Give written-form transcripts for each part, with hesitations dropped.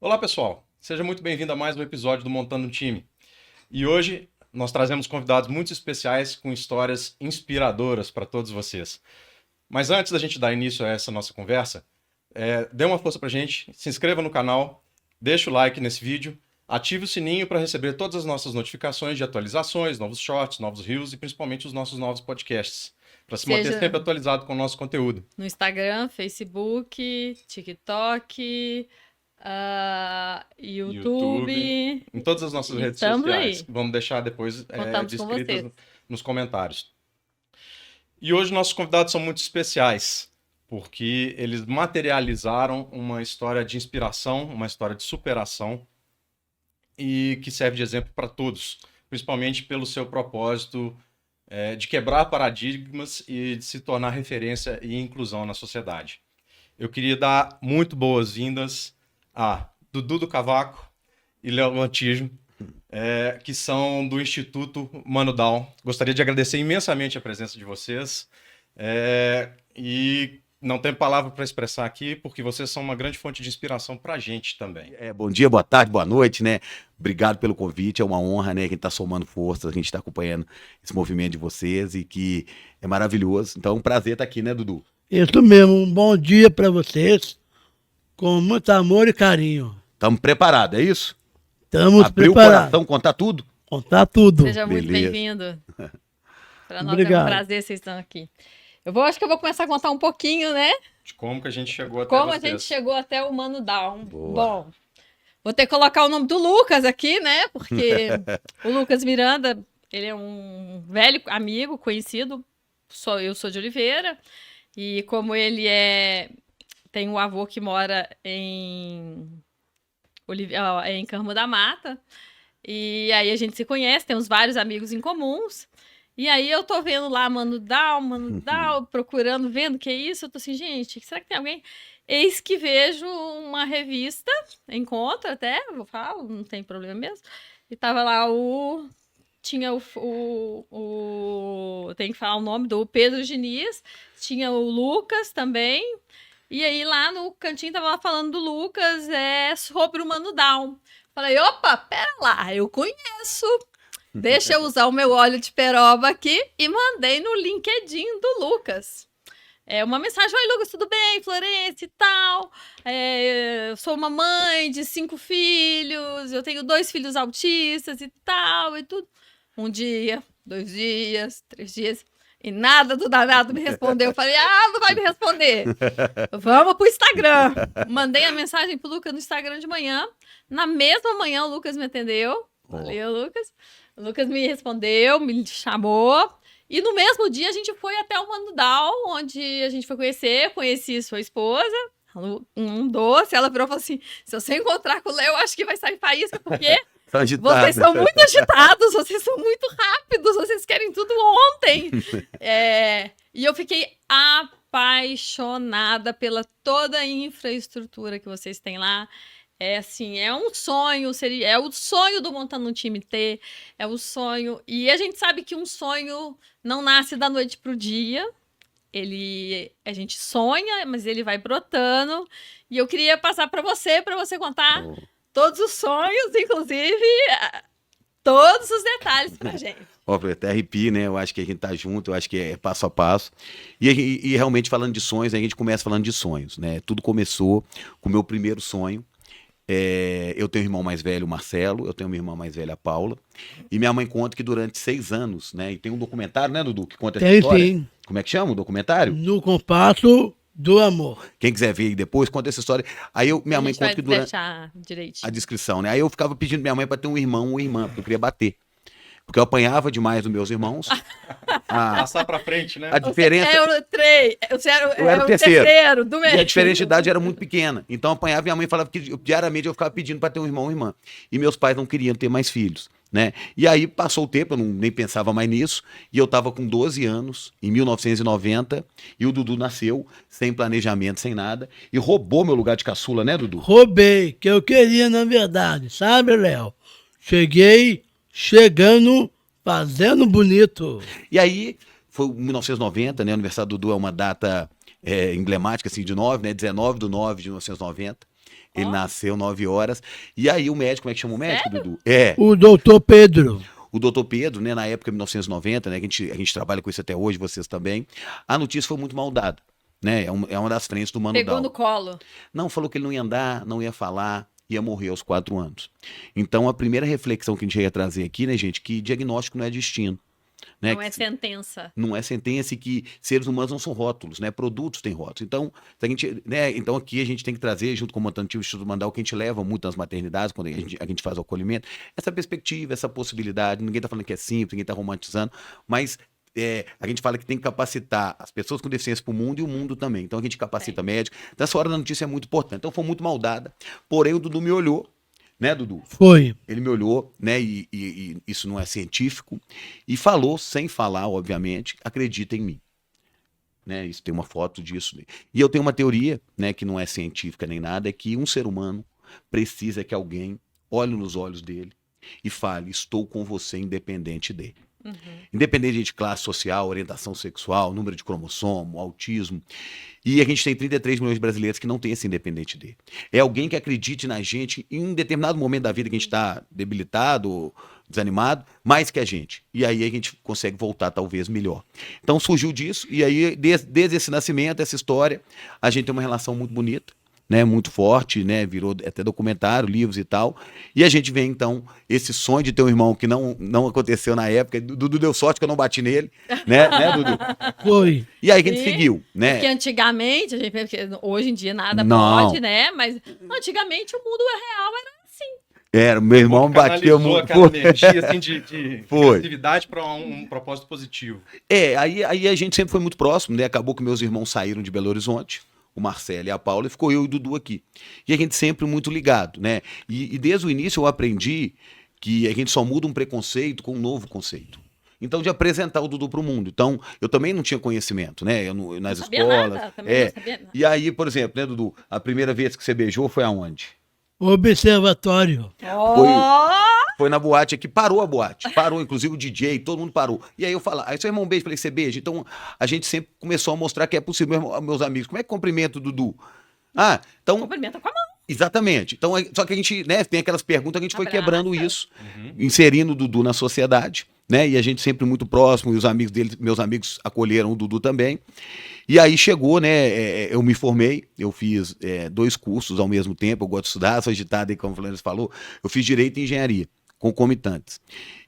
Olá, pessoal. Seja muito bem-vindo a mais um episódio do Montando um Time. E hoje nós trazemos convidados muito especiais com histórias inspiradoras para todos vocês. Mas antes da gente dar início a essa nossa conversa, dê uma força para a gente, se inscreva no canal, deixa o like nesse vídeo, ative o sininho para receber todas as nossas notificações de atualizações, novos shorts, novos reels e principalmente os nossos novos podcasts, para se manter sempre atualizado com o nosso conteúdo. No Instagram, Facebook, TikTok, YouTube. Em todas as nossas redes sociais. Vamos deixar depois descritas nos comentários. E hoje nossos convidados são muito especiais, porque eles materializaram uma história de inspiração, uma história de superação e que serve de exemplo para todos, principalmente pelo seu propósito de quebrar paradigmas e de se tornar referência e inclusão na sociedade. Eu queria dar muito boas-vindas a Dudu do Cavaco e Léo Antijo, que são do Instituto Mano Down. Gostaria de agradecer imensamente a presença de vocês e não tenho palavra para expressar aqui, porque vocês são uma grande fonte de inspiração para a gente também. Bom dia, boa tarde, boa noite, né? Obrigado pelo convite, é uma honra, né? Que a gente está somando forças, a gente está acompanhando esse movimento de vocês e que é maravilhoso. Então, é um prazer estar aqui, né, Dudu? Isso mesmo, um bom dia para vocês, com muito amor e carinho. Estamos preparados, é isso? Estamos preparados. Abrir o coração, contar tudo? Contar tudo. Seja muito bem-vindo. Para nós é um prazer vocês estão aqui. Acho que eu vou começar a contar um pouquinho, né? De como que a gente chegou até Como vocês. a gente chegou até o Mano Down. Boa. Bom, vou ter que colocar o nome do Lucas aqui, né? Porque o Lucas Miranda, ele é um velho amigo, conhecido. Eu sou de Oliveira. E como ele tem um avô que mora em Carmo da Mata. E aí a gente se conhece, temos vários amigos em comuns. E aí eu tô vendo lá Mano Down, procurando, vendo o que é isso. Eu tô assim, gente, será que tem alguém? Eis que vejo uma revista, encontro até, eu falo, não tem problema mesmo. E tava lá tinha tem que falar o nome do Pedro Diniz, tinha o Lucas também. E aí lá no cantinho tava lá falando do Lucas, sobre o Mano Down. Falei, opa, pera lá, eu conheço. Deixa eu usar o meu óleo de peroba aqui e mandei no LinkedIn do Lucas. Uma mensagem, oi Lucas, tudo bem? Florence e tal. Eu sou uma mãe de 5 filhos, eu tenho 2 filhos autistas e tal, e tudo. 1 dia, 2 dias, 3 dias, e nada do danado me respondeu. Eu falei, não vai me responder. Vamos pro Instagram. Mandei a mensagem pro Lucas no Instagram de manhã. Na mesma manhã o Lucas me atendeu. Valeu, Lucas. O Lucas me respondeu, me chamou. E no mesmo dia a gente foi até o Mano Down, onde a gente foi conheci sua esposa, um doce. Ela virou e falou assim, se você encontrar com o Léo, eu acho que vai sair faísca, porque vocês são muito agitados, vocês são muito rápidos, vocês querem tudo ontem. E eu fiquei apaixonada pela toda a infraestrutura que vocês têm lá. É um sonho, é o sonho do Montando um Time ter, é o sonho. E a gente sabe que um sonho não nasce da noite pro dia. A gente sonha, mas ele vai brotando. E eu queria passar para você contar todos os sonhos, inclusive todos os detalhes pra gente. Óbvio, até arrepio, né? Eu acho que a gente tá junto, eu acho que é passo a passo. E realmente falando de sonhos, a gente começa falando de sonhos, né? Tudo começou com o meu primeiro sonho. Eu tenho um irmão mais velho, o Marcelo, eu tenho uma irmã mais velha, a Paula, e minha mãe conta que durante 6 anos, né, e tem um documentário, né, Dudu, que conta essa história? Sim. Como é que chama o documentário? No Compasso do Amor. Quem quiser ver depois, conta essa história. Aí minha mãe conta que durante deixar direitinho a descrição, né, aí eu ficava pedindo minha mãe para ter um irmão ou uma irmã, porque eu queria bater. Porque eu apanhava demais dos meus irmãos. Passar pra frente, né? A diferença... Eu era o terceiro do meio. E a diferença de idade era muito pequena. Então eu apanhava e minha mãe falava que diariamente eu ficava pedindo para ter um irmão ou irmã. E meus pais não queriam ter mais filhos, né? E aí passou o tempo, eu nem pensava mais nisso. E eu estava com 12 anos, em 1990, e o Dudu nasceu sem planejamento, sem nada. E roubou meu lugar de caçula, né, Dudu? Roubei, que eu queria, na verdade, sabe, Léo? Chegando, fazendo bonito. E aí, foi 1990, né? O aniversário do Dudu é uma data emblemática, assim, de 9, né? 19/9 de 1990. Ele nasceu 9 horas. E aí o médico, como é que chama o médico, Sério? Dudu? É. O doutor Pedro. O doutor Pedro, né, na época de 1990, né, que a gente trabalha com isso até hoje, vocês também, a notícia foi muito mal dada. Né? É uma das frentes do Mano Pegou Dal. no colo. Não, falou que ele não ia andar, não ia falar, ia morrer aos 4 anos. Então a primeira reflexão que a gente ia trazer aqui, né, gente, que diagnóstico não é destino. Né? Não é sentença. Não é sentença, e que seres humanos não são rótulos, né? Produtos têm rótulos. Então, né? Então aqui a gente tem que trazer, junto com o Montante do Instituto Mandal, que a gente leva muito nas maternidades, quando a gente faz o acolhimento, essa perspectiva, essa possibilidade. Ninguém está falando que é simples, ninguém está romantizando, mas a gente fala que tem que capacitar as pessoas com deficiência para o mundo e o mundo também. Então a gente capacita médico. Então essa hora da notícia é muito importante. Então foi muito mal dada. Porém, o Dudu me olhou, né, Dudu? Foi. Ele me olhou, né, e isso não é científico, e falou, sem falar, obviamente, acredita em mim. Né, isso tem uma foto disso. E eu tenho uma teoria, né, que não é científica nem nada, é que um ser humano precisa que alguém olhe nos olhos dele e fale, estou com você independente dele. Uhum. Independente de classe social, orientação sexual, número de cromossomo, autismo. E a gente tem 33 milhões de brasileiros que não tem esse independente dele. É alguém que acredite na gente em um determinado momento da vida que a gente está debilitado, desanimado, mais que a gente. E aí a gente consegue voltar talvez melhor. Então surgiu disso, e aí desde esse nascimento, essa história, a gente tem uma relação muito bonita. Né, muito forte, né, virou até documentário, livros e tal. E a gente vê, então, esse sonho de ter um irmão que não aconteceu na época. Dudu deu sorte que eu não bati nele, né, Dudu? Foi. E aí que a gente seguiu, né? Porque antigamente, porque hoje em dia nada Não. pode, né? Mas antigamente o mundo real era assim. Era, meu irmão batia muito. Aquela energia assim, de Foi. criatividade para um propósito positivo. Aí a gente sempre foi muito próximo, né? Acabou que meus irmãos saíram de Belo Horizonte, o Marcelo e a Paula, e ficou eu e o Dudu aqui. E a gente sempre muito ligado, né? E desde o início eu aprendi que a gente só muda um preconceito com um novo conceito. Então, de apresentar o Dudu para o mundo. Então, eu também não tinha conhecimento, né? Nas Não sabia escolas. Nada, também não sabia nada. E aí, por exemplo, né, Dudu? A primeira vez que você beijou foi aonde? Observatório. Foi na boate aqui, parou a boate. Parou, inclusive o DJ, todo mundo parou. E aí eu falei, aí seu irmão beijo, falei, você beija? Então a gente sempre começou a mostrar que é possível. Meus amigos, como é que cumprimenta o Dudu? Então. Cumprimenta com a mão. Exatamente. Então, só que a gente, né, tem aquelas perguntas, a gente foi quebrando isso, inserindo o Dudu na sociedade, né? E a gente sempre muito próximo, e os amigos dele, meus amigos acolheram o Dudu também. E aí chegou, né? Eu me formei, eu fiz 2 cursos ao mesmo tempo, eu gosto de estudar, sou agitado aí, como o Flandres falou, eu fiz Direito e Engenharia, concomitantes.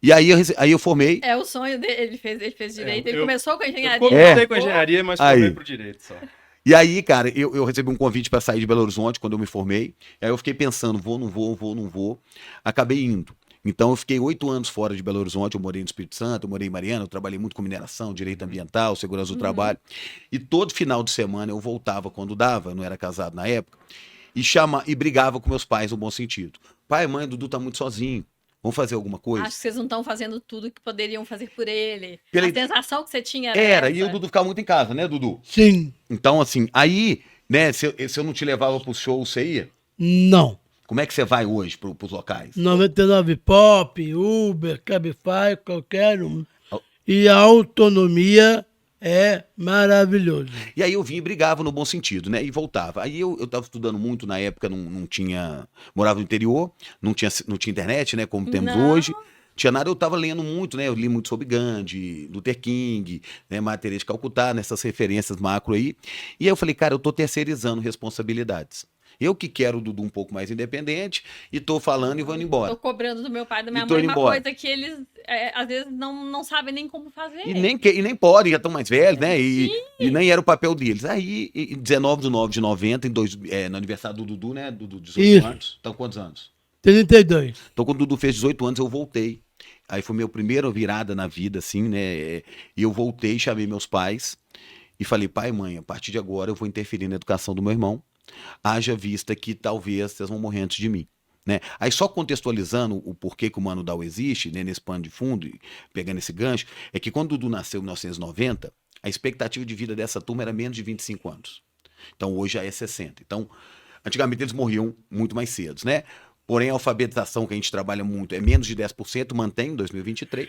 E aí eu formei. É o sonho dele, ele fez Direito, ele começou com a Engenharia. Eu comecei com a Engenharia, mas formei pro Direito só. E aí, cara, eu recebi um convite para sair de Belo Horizonte quando eu me formei. E aí eu fiquei pensando, vou, não vou. Acabei indo. Então eu fiquei 8 anos fora de Belo Horizonte, eu morei no Espírito Santo, eu morei em Mariana, eu trabalhei muito com mineração, direito ambiental, segurança do trabalho. E todo final de semana eu voltava quando dava, eu não era casado na época, e brigava com meus pais no bom sentido. Pai, mãe, Dudu tá muito sozinho. Vamos fazer alguma coisa? Acho que vocês não estão fazendo tudo que poderiam fazer por ele. A sensação que você tinha era e o Dudu ficava muito em casa, né, Dudu? Sim. Então, assim, aí, né, se eu não te levava pro show, você ia? Não. Como é que você vai hoje pros locais? 99 Pop, Uber, Cabify, qualquer um. E a autonomia é maravilhoso. E aí eu vinha e brigava no bom sentido, né? E voltava. Aí eu tava estudando muito, na época não tinha... Morava no interior, não tinha internet, né? Como temos hoje. Tinha nada, eu tava lendo muito, né? Eu li muito sobre Gandhi, Luther King, né? Madre Teresa de Calcutá, nessas referências macro aí. E aí eu falei, cara, eu tô terceirizando responsabilidades. Eu que quero o Dudu um pouco mais independente e tô falando e vou embora. Tô cobrando do meu pai e da minha mãe uma coisa que eles, às vezes, não sabem nem como fazer. E nem podem, já estão mais velhos, né? E nem era o papel deles. Aí, em 19/9/90, no aniversário do Dudu, né? Dudu, 18 anos. Então, quantos anos? 32. Então, quando o Dudu fez 18 anos, eu voltei. Aí foi minha primeira virada na vida, assim, né? E eu voltei, chamei meus pais e falei, pai e mãe, a partir de agora eu vou interferir na educação do meu irmão. Haja vista que talvez vocês vão morrer antes de mim. Né? Aí só contextualizando o porquê que o Mano Dal existe, né, nesse pano de fundo, pegando esse gancho, é que quando o Dudu nasceu em 1990, a expectativa de vida dessa turma era menos de 25 anos. Então hoje já é 60. Então, antigamente eles morriam muito mais cedo, né? Porém, a alfabetização que a gente trabalha muito é menos de 10%, mantém em 2023.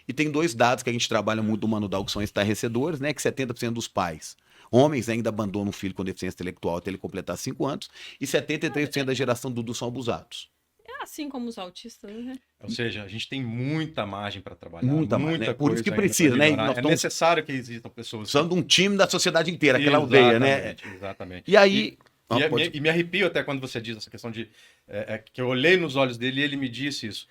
E tem 2 dados que a gente trabalha muito no Mano Dal, que são estarrecedores, né? Que 70% dos pais homens ainda abandonam um filho com deficiência intelectual até ele completar 5 anos, e 73% da geração Dudu são abusados. É assim como os autistas, né? Ou seja, a gente tem muita margem para trabalhar. Muita margem, né? Por isso que precisa, né? É necessário que existam pessoas... Usando um time da sociedade inteira, aquela aldeia, né? Exatamente. E aí... E me arrepio até quando você diz essa questão de... que eu olhei nos olhos dele e ele me disse isso.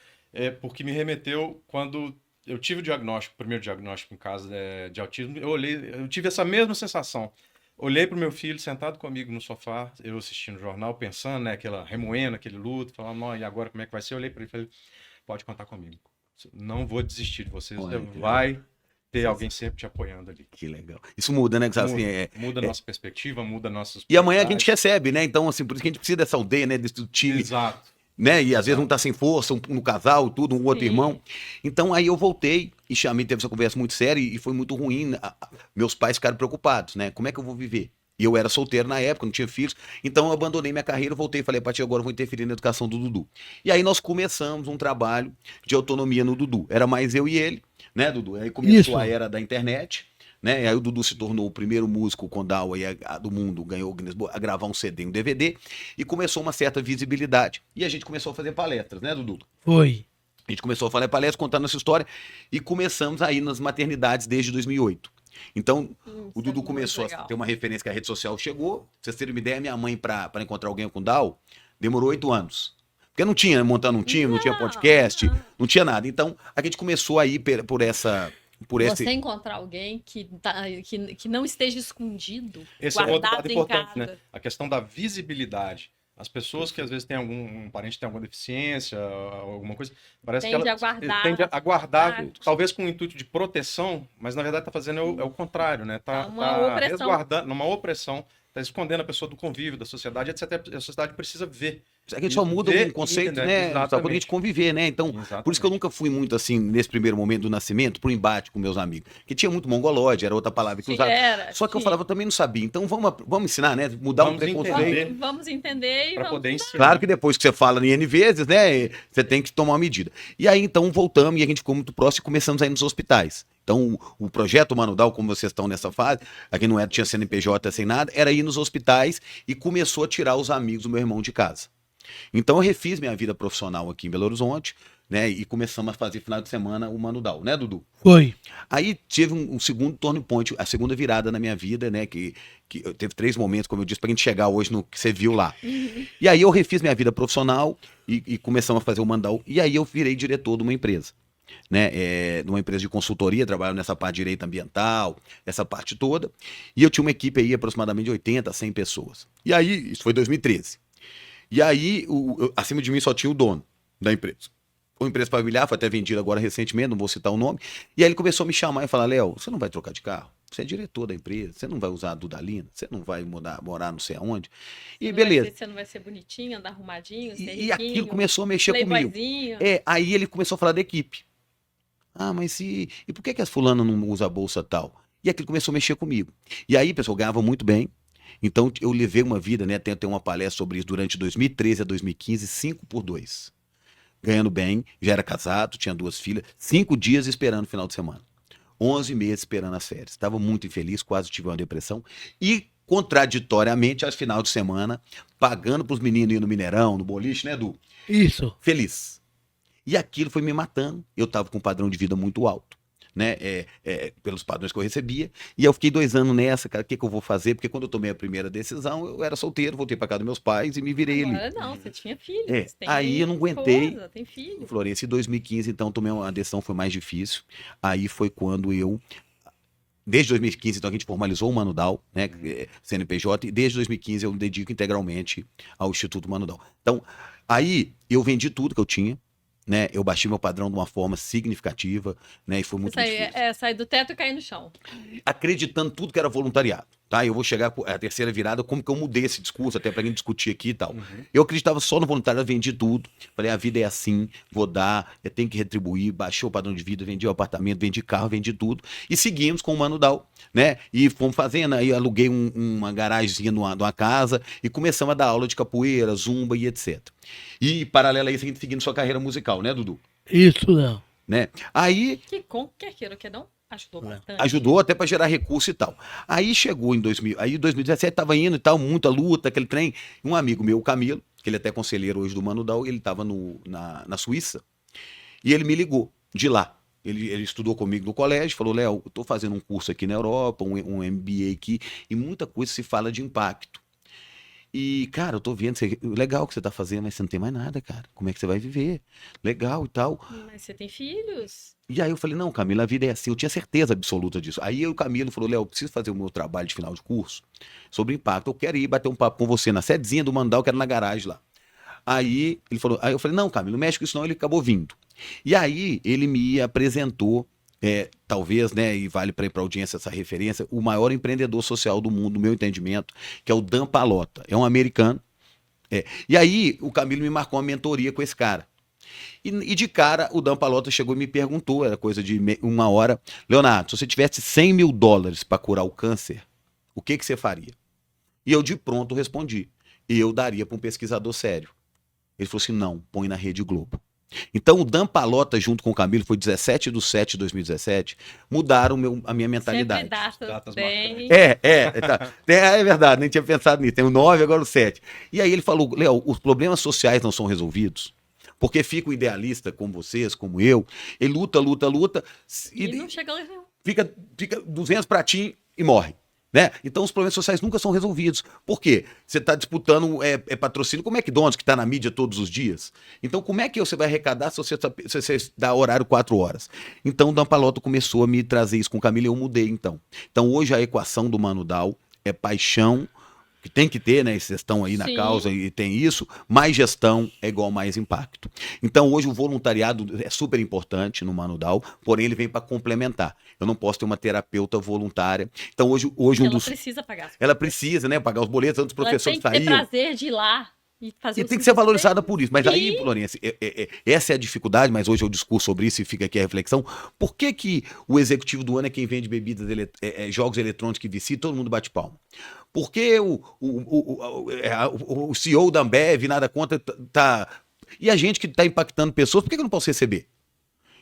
Porque me remeteu quando eu tive o primeiro diagnóstico em casa de autismo, eu tive essa mesma sensação. Olhei para o meu filho sentado comigo no sofá, eu assistindo o jornal, pensando, né, remoendo aquele luto, falando, e agora como é que vai ser? Eu olhei para ele e falei, pode contar comigo. Não vou desistir de você, você vai ter alguém sempre te apoiando ali. Que legal. Isso muda, né? Muda a nossa perspectiva, muda nossos... E amanhã a gente recebe, né? Então, assim, por isso que a gente precisa dessa aldeia, né? Desse time. Exato. Né? E às vezes um tá sem força, um no casal, tudo, um outro irmão. Então aí eu voltei e chamei, teve essa conversa muito séria e foi muito ruim. Meus pais ficaram preocupados, né? Como é que eu vou viver? E eu era solteiro na época, não tinha filhos. Então eu abandonei minha carreira, voltei e falei, a partir de agora eu vou interferir na educação do Dudu. E aí nós começamos um trabalho de autonomia no Dudu. Era mais eu e ele, né, Dudu? Aí começou a era da internet. Né? E aí o Dudu se tornou o primeiro músico Condal do mundo, ganhou o Guinness Book, a gravar um CD, um DVD, e começou uma certa visibilidade. E a gente começou a fazer palestras, né, Dudu? Foi. A gente começou a fazer palestras, contando essa história, e começamos a ir nas maternidades desde 2008. Então, o Dudu começou a ter uma referência que a rede social chegou. Pra vocês terem uma ideia, minha mãe, para encontrar alguém com Down, demorou 8 anos. Porque não tinha, montando um time, não tinha podcast, não tinha nada. Então, a gente começou a ir por essa... Você encontrar alguém que não esteja escondido, esse é outro guardado dado em importante, casa. né? A questão da visibilidade. As pessoas que às vezes têm um parente que tem alguma deficiência, alguma coisa, parece que ela tende a guardar, talvez com o intuito de proteção, mas na verdade está fazendo o contrário, né? Tá resguardando, uma opressão, está escondendo a pessoa do convívio, da sociedade, etc. A sociedade precisa ver. A gente só muda um conceito, né? Só pra gente conviver, né? Então, por isso que eu nunca fui muito assim, nesse primeiro momento do nascimento, pro embate com meus amigos. Que tinha muito mongolóide, era outra palavra que usava. Só que eu falava, eu também não sabia. Então vamos ensinar, né? Mudar um preconceito. Vamos entender e pra vamos poder ensinar. Claro que depois que você fala N vezes, né? Você tem que tomar uma medida. E aí, então, voltamos e a gente ficou muito próximo e começamos a ir nos hospitais. Então, o projeto Mano Down, como vocês estão nessa fase, aqui não tinha CNPJ sem nada, era ir nos hospitais e começou a tirar os amigos do meu irmão de casa. Então eu refiz minha vida profissional aqui em Belo Horizonte, né? E começamos a fazer final de semana o Mano Down, né, Dudu? Foi. Aí tive um segundo turning point, a segunda virada na minha vida, né? Que teve 3 momentos, como eu disse, pra gente chegar hoje no que você viu lá. E aí eu refiz minha vida profissional e começamos a fazer o Mano Down. E aí eu virei diretor de uma empresa. Né, numa empresa de consultoria, trabalhando nessa parte de direito ambiental, essa parte toda. E eu tinha uma equipe aí aproximadamente de 80 a 100 pessoas. E aí, isso foi em 2013. E aí, acima de mim só tinha o dono da empresa. Uma empresa familiar, foi até vendida agora recentemente, não vou citar o nome. E aí ele começou a me chamar e falar, Léo, você não vai trocar de carro? Você é diretor da empresa, você não vai usar a Dudalina, você não vai morar não sei aonde. E beleza. Você não vai ser bonitinho, andar arrumadinho, ser e aquilo começou a mexer comigo. Aí ele começou a falar da equipe. Ah, mas e por que a fulana não usa a bolsa tal? E aquilo começou a mexer comigo. E aí, pessoal, ganhava muito bem. Então, eu levei uma vida, né? Tem uma palestra sobre isso durante 2013 a 2015, 5x2. Ganhando bem, já era casado, tinha 2 filhas, 5 dias esperando o final de semana. 11 meses esperando as férias. Estava muito infeliz, quase tive uma depressão. E, contraditoriamente, aos final de semana, pagando para os meninos ir no Mineirão, no boliche, né, Edu? Isso. Feliz. E aquilo foi me matando. Eu estava com um padrão de vida muito alto, né? Pelos padrões que eu recebia. E eu fiquei 2 anos nessa, cara, o que eu vou fazer? Porque quando eu tomei a primeira decisão, eu era solteiro, voltei para casa dos meus pais e me virei ali. Agora não, você tinha filhos. Aí eu não aguentei. Esposa, tem filho. Florença, em 2015, então, tomei uma decisão, foi mais difícil. Aí foi quando eu... Desde 2015, então, a gente formalizou o Mano Down, né, CNPJ, e desde 2015 eu me dedico integralmente ao Instituto Mano Down. Então, aí eu vendi tudo que eu tinha, né, eu baixei meu padrão de uma forma significativa, né, e foi muito difícil. Sair do teto e cair no chão. Acreditando tudo que era voluntariado, tá? Eu vou chegar à terceira virada, como que eu mudei esse discurso, até pra gente discutir aqui e tal. Eu acreditava só no voluntariado, vendi tudo, falei, a vida é assim, vou dar, eu tenho que retribuir, baixei o padrão de vida, vendi o apartamento, vendi carro, vendi tudo, e seguimos com o Mano Down, né, e fomos fazendo, aí aluguei uma garagemzinha numa casa, e começamos a dar aula de capoeira, zumba e etc. E, paralelo a isso, a gente seguindo sua carreira musical, né, Dudu? Isso não. Né? Aí... Quer queira ou quer não? Ajudou bastante. Ajudou até para gerar recurso e tal. Aí chegou em 2017 tava indo e tal, muita luta, aquele trem. Um amigo meu, o Camilo, que ele é até conselheiro hoje do Mano Dal, ele tava na Suíça, e ele me ligou de lá. Ele estudou comigo no colégio, falou, Léo, eu tô fazendo um curso aqui na Europa, um MBA aqui, e muita coisa se fala de impacto. E, cara, eu tô vendo, legal o que você tá fazendo, mas você não tem mais nada, cara. Como é que você vai viver? Legal e tal. Mas você tem filhos? E aí eu falei, não, Camilo, a vida é assim, eu tinha certeza absoluta disso. Aí o Camilo falou, Léo, eu preciso fazer o meu trabalho de final de curso sobre impacto. Eu quero ir bater um papo com você na sedezinha do Mandal, que era na garagem lá. Aí ele falou, aí eu falei, não, Camilo, não mexe com isso não, ele acabou vindo. E aí ele me apresentou, talvez, né, e vale para a audiência essa referência, o maior empreendedor social do mundo, no meu entendimento, que é o Dan Pallotta. É um americano. E aí o Camilo me marcou uma mentoria com esse cara. E de cara, o Dan Pallotta chegou e me perguntou, era coisa de uma hora, Leonardo, se você tivesse $100 mil para curar o câncer, o que você faria? E eu de pronto respondi, eu daria para um pesquisador sério. Ele falou assim, não, põe na Rede Globo. Então o Dan Pallotta junto com o Camilo, foi 17/7/2017, mudaram a minha mentalidade. Sempre datas bem... É verdade, nem tinha pensado nisso, tem o 9, agora o 7. E aí ele falou, Léo, os problemas sociais não são resolvidos, porque fica o idealista como vocês, como eu, ele luta, e não chega lá. Fica 200 pratinhos e morre. Né? Então os problemas sociais nunca são resolvidos. Por quê? Você está disputando patrocínio com o McDonald's, que está na mídia todos os dias. Então como é que você vai arrecadar se você dá horário 4 horas? Então o Dan Pallotta começou a me trazer isso com o Camilo e eu mudei então. Então hoje a equação do Mano Dal é paixão, que tem que ter, né? Vocês estão aí na causa e tem isso, mais gestão é igual mais impacto. Então hoje o voluntariado é super importante no Mano Dal, porém ele vem para complementar. Eu não posso ter uma terapeuta voluntária. Então hoje ela precisa pagar. Ela precisa, né? Pagar os boletos antes dos professores saírem. Tem que ter prazer de ir lá. E tem que ser valorizada por isso. Mas aí, Florença, essa é a dificuldade, mas hoje eu discuto sobre isso e fica aqui a reflexão. Por que o executivo do ano é quem vende bebidas, jogos eletrônicos que vicia e todo mundo bate palma? Por que o CEO da Ambev, nada contra, e a gente que está impactando pessoas, por que eu não posso receber?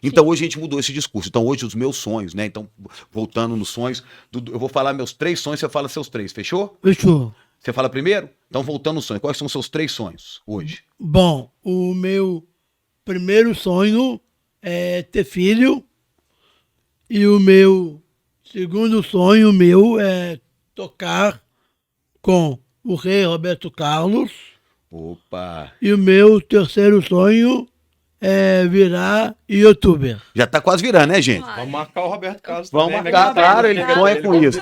Então hoje a gente mudou esse discurso. Então hoje os meus sonhos, né? Então, voltando nos sonhos, eu vou falar meus 3 sonhos, você fala seus 3, fechou? Fechou. Você fala primeiro? Então voltando nos sonhos, quais são os seus 3 sonhos hoje? Bom, o meu primeiro sonho é ter filho. E o meu segundo sonho é tocar com o rei Roberto Carlos. Opa! E o meu terceiro sonho é virar youtuber. Já tá quase virando, né, gente? Vamos marcar o Roberto Carlos. Vamos também, marcar, né? claro, ele sonha com isso.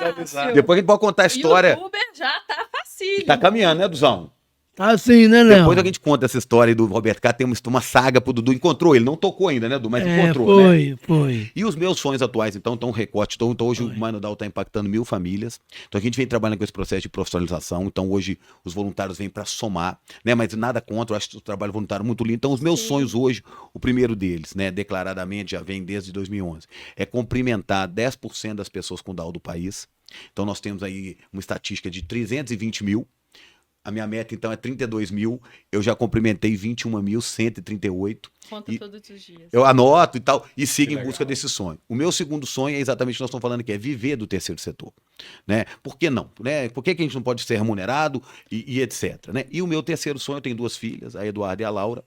Depois a gente pode contar a história. O youtuber já tá facílimo. Tá caminhando, né, Duzão? Tá assim, né, Léo? Depois a gente conta essa história do Roberto Carlos, tem uma saga pro Dudu. Encontrou ele, não tocou ainda, né, Dudu? Mas encontrou, né? Foi. E os meus sonhos atuais, então, estão um recorte. Então hoje o Mano Dal tá impactando 1000 famílias. Então a gente vem trabalhando com esse processo de profissionalização. Então hoje os voluntários vêm para somar, né? Mas nada contra, eu acho o trabalho voluntário muito lindo. Então os meus sonhos hoje, o primeiro deles, né, declaradamente, já vem desde 2011, é cumprimentar 10% das pessoas com Down do país. Então nós temos aí uma estatística de 320 mil. A minha meta, então, é 32 mil. Eu já cumprimentei 21.138. Conta todos os dias. Eu anoto e tal, e sigo em busca desse sonho. O meu segundo sonho é exatamente o que nós estamos falando aqui, é viver do terceiro setor. Né? Por que não? Né? Por que a gente não pode ser remunerado e etc. Né? E o meu terceiro sonho, eu tenho 2 filhas, a Eduarda e a Laura.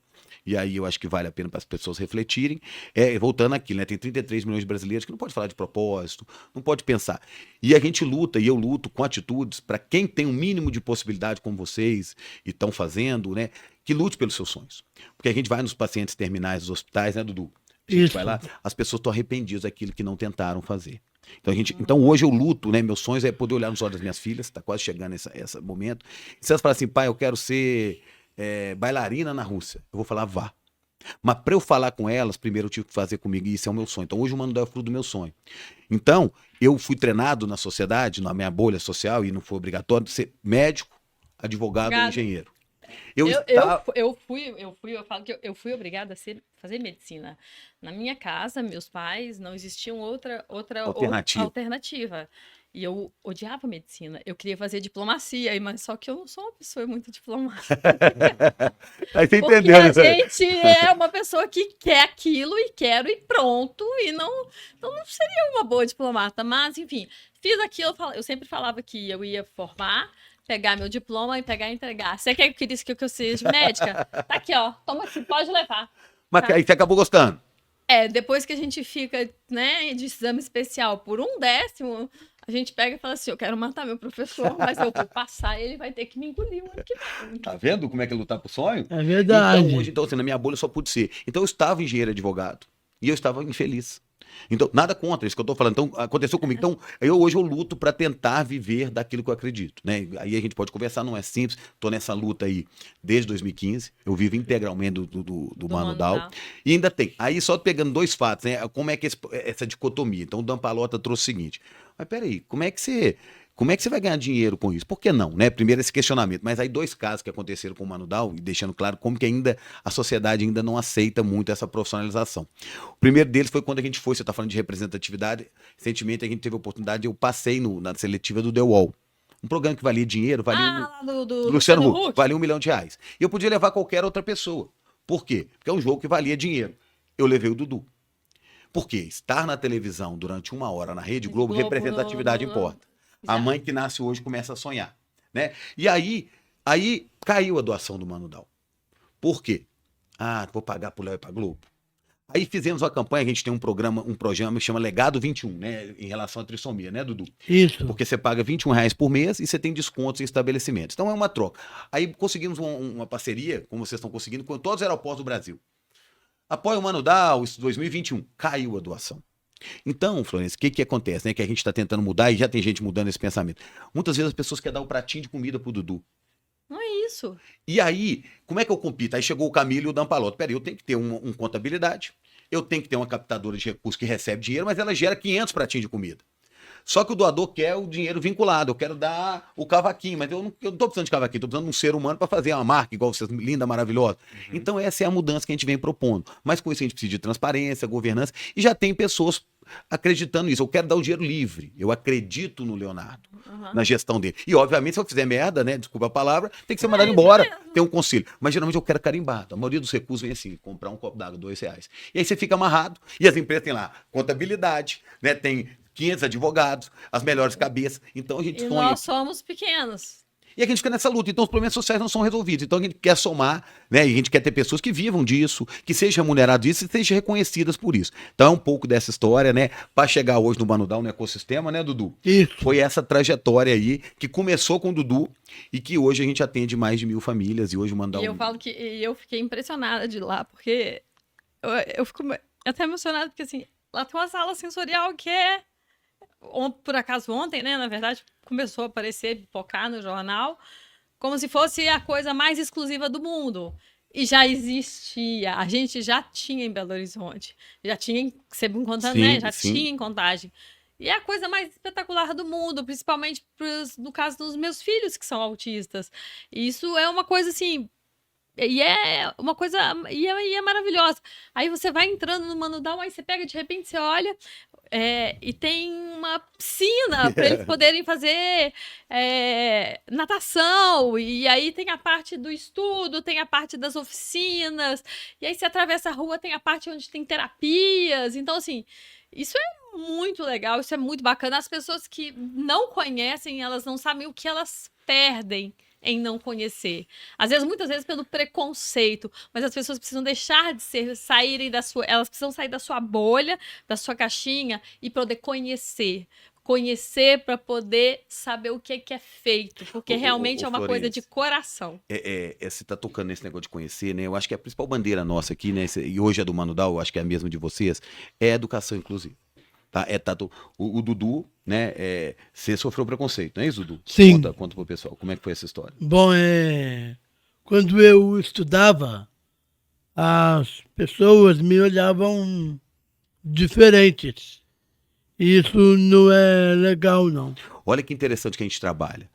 E aí eu acho que vale a pena para as pessoas refletirem. Voltando aqui, né? Tem 33 milhões de brasileiros que não pode falar de propósito, não pode pensar. E a gente luta, e eu luto com atitudes para quem tem um mínimo de possibilidade como vocês e estão fazendo, né? Que lute pelos seus sonhos. Porque a gente vai nos pacientes terminais dos hospitais, né, Dudu? A gente vai lá, as pessoas estão arrependidas daquilo que não tentaram fazer. Então hoje eu luto, né? Meus sonhos é poder olhar nos olhos das minhas filhas, está quase chegando esse momento. E se elas falarem assim, pai, eu quero ser bailarina na Rússia, eu vou falar, vá. Mas para eu falar com elas, primeiro eu tive que fazer comigo, e isso é o meu sonho. Então hoje o Mano Dal é fruto do meu sonho. Então, eu fui treinado na sociedade, na minha bolha social, e não foi obrigatório ser médico, advogado ou engenheiro. Eu falo que eu fui obrigada a fazer medicina. Na minha casa, meus pais, não existia outra alternativa. E eu odiava medicina. Eu queria fazer diplomacia, mas só que eu não sou uma pessoa muito diplomática. Aí você Porque entendeu, a né? gente é uma pessoa que quer aquilo e quero e pronto. E não, então não seria uma boa diplomata. Mas, enfim, fiz aquilo. Eu sempre falava que eu ia formar, pegar meu diploma e pegar e entregar. Você quer que eu seja médica? Tá aqui, ó. Toma aqui, pode levar. Mas Tá. aí você acabou gostando. Depois que a gente fica, né, de exame especial por 1/10, a gente pega e fala assim, eu quero matar meu professor, mas eu vou passar e ele vai ter que me engolir um ano que vem. Tá vendo como é que é lutar pro sonho? É verdade. Então, hoje, assim, na minha bolha eu só pude ser. Então, eu estava engenheiro advogado. E eu estava infeliz. Então, nada contra isso que eu tô falando. Então, aconteceu comigo. Então, hoje eu luto para tentar viver daquilo que eu acredito, né? Aí a gente pode conversar, não é simples. Tô nessa luta aí desde 2015. Eu vivo integralmente do Mano Dal. E ainda tem. Aí, só pegando 2 fatos, né? Como é que essa dicotomia? Então, o Dan Pallotta trouxe o seguinte. Mas peraí, como é que você vai ganhar dinheiro com isso? Por que não, né? Primeiro esse questionamento. Mas aí 2 casos que aconteceram com o Mano Dal, e deixando claro como que ainda a sociedade ainda não aceita muito essa profissionalização. O primeiro deles foi quando a gente você está falando de representatividade, recentemente a gente teve a oportunidade, eu passei na seletiva do The Wall. Um programa que valia dinheiro, valia do Luciano Huck, valia R$1 milhão. E eu podia levar qualquer outra pessoa. Por quê? Porque é um jogo que valia dinheiro. Eu levei o Dudu. Porque estar na televisão durante 1 hora na Rede Globo, representatividade importa. A mãe que nasce hoje começa a sonhar, né? E aí caiu a doação do Mano Dal. Por quê? Vou pagar pro Léo e pra Globo. Aí fizemos uma campanha, a gente tem um programa que chama Legado 21, né? Em relação à trissomia, né, Dudu? Isso. Porque você paga R$21 por mês e você tem descontos em estabelecimentos. Então é uma troca. Aí conseguimos uma parceria, como vocês estão conseguindo, com todos os aeroportos do Brasil. Apoia o Mano Dal, isso 2021. Caiu a doação. Então, Florencio, o que acontece, né? Que a gente está tentando mudar e já tem gente mudando esse pensamento. Muitas vezes as pessoas querem dar um pratinho de comida pro Dudu. Não é isso. E aí, como é que eu compito? Aí chegou o Camilo e o Dan Pallotta. Peraí, eu tenho que ter uma contabilidade, eu tenho que ter uma captadora de recursos que recebe dinheiro, mas ela gera 500 pratinhos de comida. Só que o doador quer o dinheiro vinculado, eu quero dar o cavaquinho, mas eu não tô precisando de cavaquinho, estou precisando de um ser humano para fazer uma marca igual vocês, linda, maravilhosa. Então essa é a mudança que a gente vem propondo. Mas com isso a gente precisa de transparência, governança, e já tem pessoas acreditando nisso. Eu quero dar o dinheiro livre, eu acredito no Leonardo, na gestão dele. E obviamente se eu fizer merda, né, desculpa a palavra, tem que ser mandado embora, tem um conselho. Mas geralmente eu quero carimbado, a maioria dos recursos vem assim, comprar um copo d'água, R$2. E aí você fica amarrado, e as empresas têm lá contabilidade, né, tem 500 advogados, as melhores cabeças. Então a gente sonha. Nós somos pequenos. E a gente fica nessa luta. Então os problemas sociais não são resolvidos. Então a gente quer somar, né? E a gente quer ter pessoas que vivam disso, que sejam remuneradas disso e sejam reconhecidas por isso. Então é um pouco dessa história, né? Para chegar hoje no Mano Dal, no ecossistema, né, Dudu? Isso. Foi essa trajetória aí que começou com o Dudu e que hoje a gente atende mais de 1000 famílias. E hoje o Mano Dal. E eu falo que eu fiquei impressionada de lá, porque eu fico até emocionada, porque assim, lá tem uma sala sensorial que é. Por acaso ontem, né, na verdade, começou a aparecer, pipocar no jornal, como se fosse a coisa mais exclusiva do mundo. E já existia, a gente já tinha em Belo Horizonte, já tinha, você me contando, Sim, né, já sim. tinha em Contagem. E é a coisa mais espetacular do mundo, principalmente no caso dos meus filhos que são autistas. E isso é uma coisa assim, e é uma coisa, e é maravilhosa. Aí você vai entrando no Mano Dal, aí você pega, de repente você olha, e tem uma piscina para eles poderem fazer natação, e aí tem a parte do estudo, tem a parte das oficinas, e aí você atravessa a rua, tem a parte onde tem terapias. Então, assim, isso é muito legal, isso é muito bacana. As pessoas que não conhecem, elas não sabem o que elas perdem em não conhecer. Às vezes, muitas vezes pelo preconceito, mas as pessoas precisam deixar de saírem da sua, elas precisam sair da sua bolha, da sua caixinha e poder conhecer para poder saber o que é feito, porque realmente é uma coisa de coração. Você está tocando nesse negócio de conhecer, né? Eu acho que a principal bandeira nossa aqui, né? E hoje é do Mano Dal, eu acho que é a mesma de vocês, é a educação inclusiva. Tá? O Dudu, né? Você sofreu preconceito, não é isso, Dudu? Sim. Conta pro pessoal, como é que foi essa história? Bom, quando eu estudava, as pessoas me olhavam diferentes. Isso não é legal, não. Olha que interessante que a gente trabalha.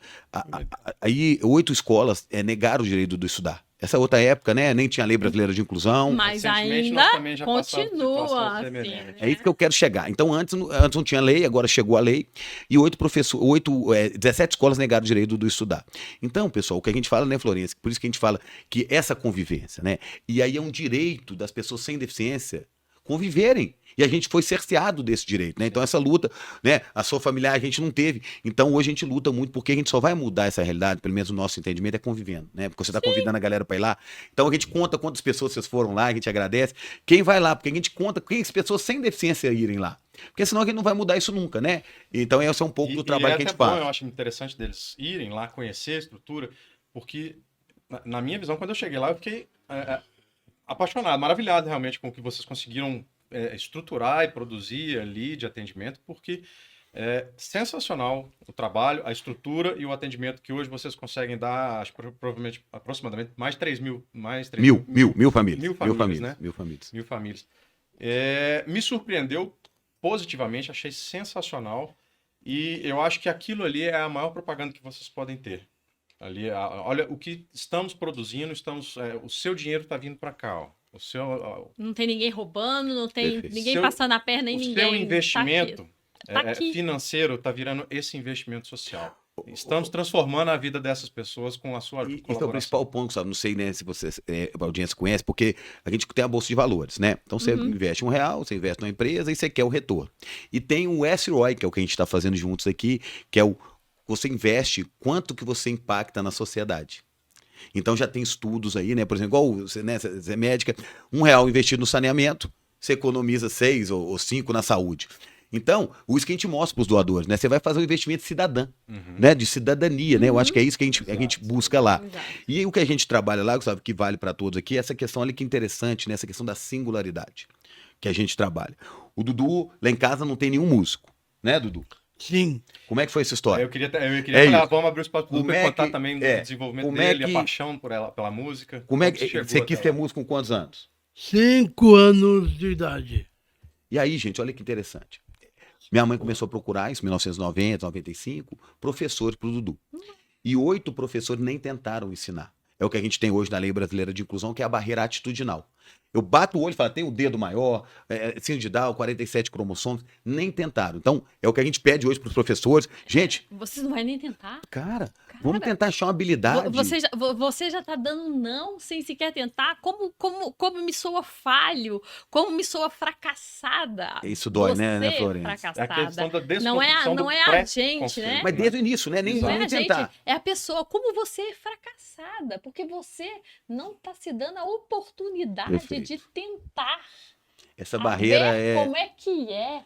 Aí 8 escolas negaram o direito do estudar. Essa outra época, né? Nem tinha lei brasileira de inclusão. Mas ainda continua assim, né? É isso que eu quero chegar. Então, antes não tinha lei, agora chegou a lei, e 17 escolas negaram o direito do estudar. Então, pessoal, o que a gente fala, né, Florença? Por isso que a gente fala que essa convivência, né? E aí é um direito das pessoas sem deficiência conviverem. E a gente foi cerceado desse direito, né? Então essa luta, né? A sua familiar a gente não teve. Então hoje a gente luta muito porque a gente só vai mudar essa realidade, pelo menos o nosso entendimento é convivendo, né? Porque você está convidando a galera para ir lá. Então a gente conta quantas pessoas vocês foram lá, a gente agradece. Quem vai lá, porque a gente conta quem pessoas sem deficiência irem lá. Porque senão a gente não vai mudar isso nunca, né? Então esse é um pouco do trabalho que a gente faz. Eu acho interessante deles irem lá, conhecer a estrutura, porque na minha visão, quando eu cheguei lá, eu fiquei apaixonado, maravilhado realmente com o que vocês conseguiram estruturar e produzir ali de atendimento, porque é sensacional o trabalho, a estrutura e o atendimento que hoje vocês conseguem dar, acho, provavelmente, aproximadamente, mais 3 mil. Mil famílias. Né? Mil famílias. 1000 famílias. Me surpreendeu positivamente, achei sensacional, e eu acho que aquilo ali é a maior propaganda que vocês podem ter. Ali, olha, o que estamos produzindo, o seu dinheiro está vindo para cá, ó. Não tem ninguém roubando, não tem ninguém passando a perna em ninguém. O seu investimento financeiro está virando esse investimento social. Estamos transformando a vida dessas pessoas com a sua colaboração. Esse é o principal ponto, sabe? Não sei, né, se vocês, a audiência conhece, porque a gente tem a bolsa de valores, né? Então você investe R$1, você investe numa empresa e você quer o retorno. E tem o S-ROI, que é o que a gente está fazendo juntos aqui, que é você investe quanto que você impacta na sociedade. Então já tem estudos aí, né? Por exemplo, igual você é médica, R$1 investido no saneamento, você economiza 6 ou 5 na saúde. Então, isso que a gente mostra para os doadores, né? Você vai fazer um investimento cidadã, né? De cidadania, né? Eu acho que é isso que a gente busca lá. Exato. E o que a gente trabalha lá, sabe, que vale para todos aqui, é essa questão ali que é interessante, né? Essa questão da singularidade que a gente trabalha. O Dudu, lá em casa, não tem nenhum músico, né, Dudu? Sim. Como é que foi essa história? Eu queria falar, vamos abrir o espaço para o contar também do desenvolvimento dele, a paixão pela música. Como é que você quis ser músico com quantos anos? 5 anos de idade. E aí, gente, olha que interessante. Minha mãe começou a procurar, isso em 1990, 95, professores para o Dudu. E 8 professores nem tentaram ensinar. É o que a gente tem hoje na Lei Brasileira de Inclusão, que é a barreira atitudinal. Eu bato o olho e falo, tem o dedo maior, síndrome de Down, 47 cromossomos, nem tentaram. Então, é o que a gente pede hoje para os professores. Gente... Vocês não vão nem tentar? Cara, vamos tentar achar uma habilidade. Você já tá dando não sem sequer tentar? Como me soa falho? Como me soa fracassada? Isso dói, né, Florença? Fracassada. Não é a gente, né? Mas desde o início, né? Nem tentar. Gente, é a pessoa. Como você é fracassada? Porque você não tá se dando a oportunidade de tentar. Essa barreira como é que é.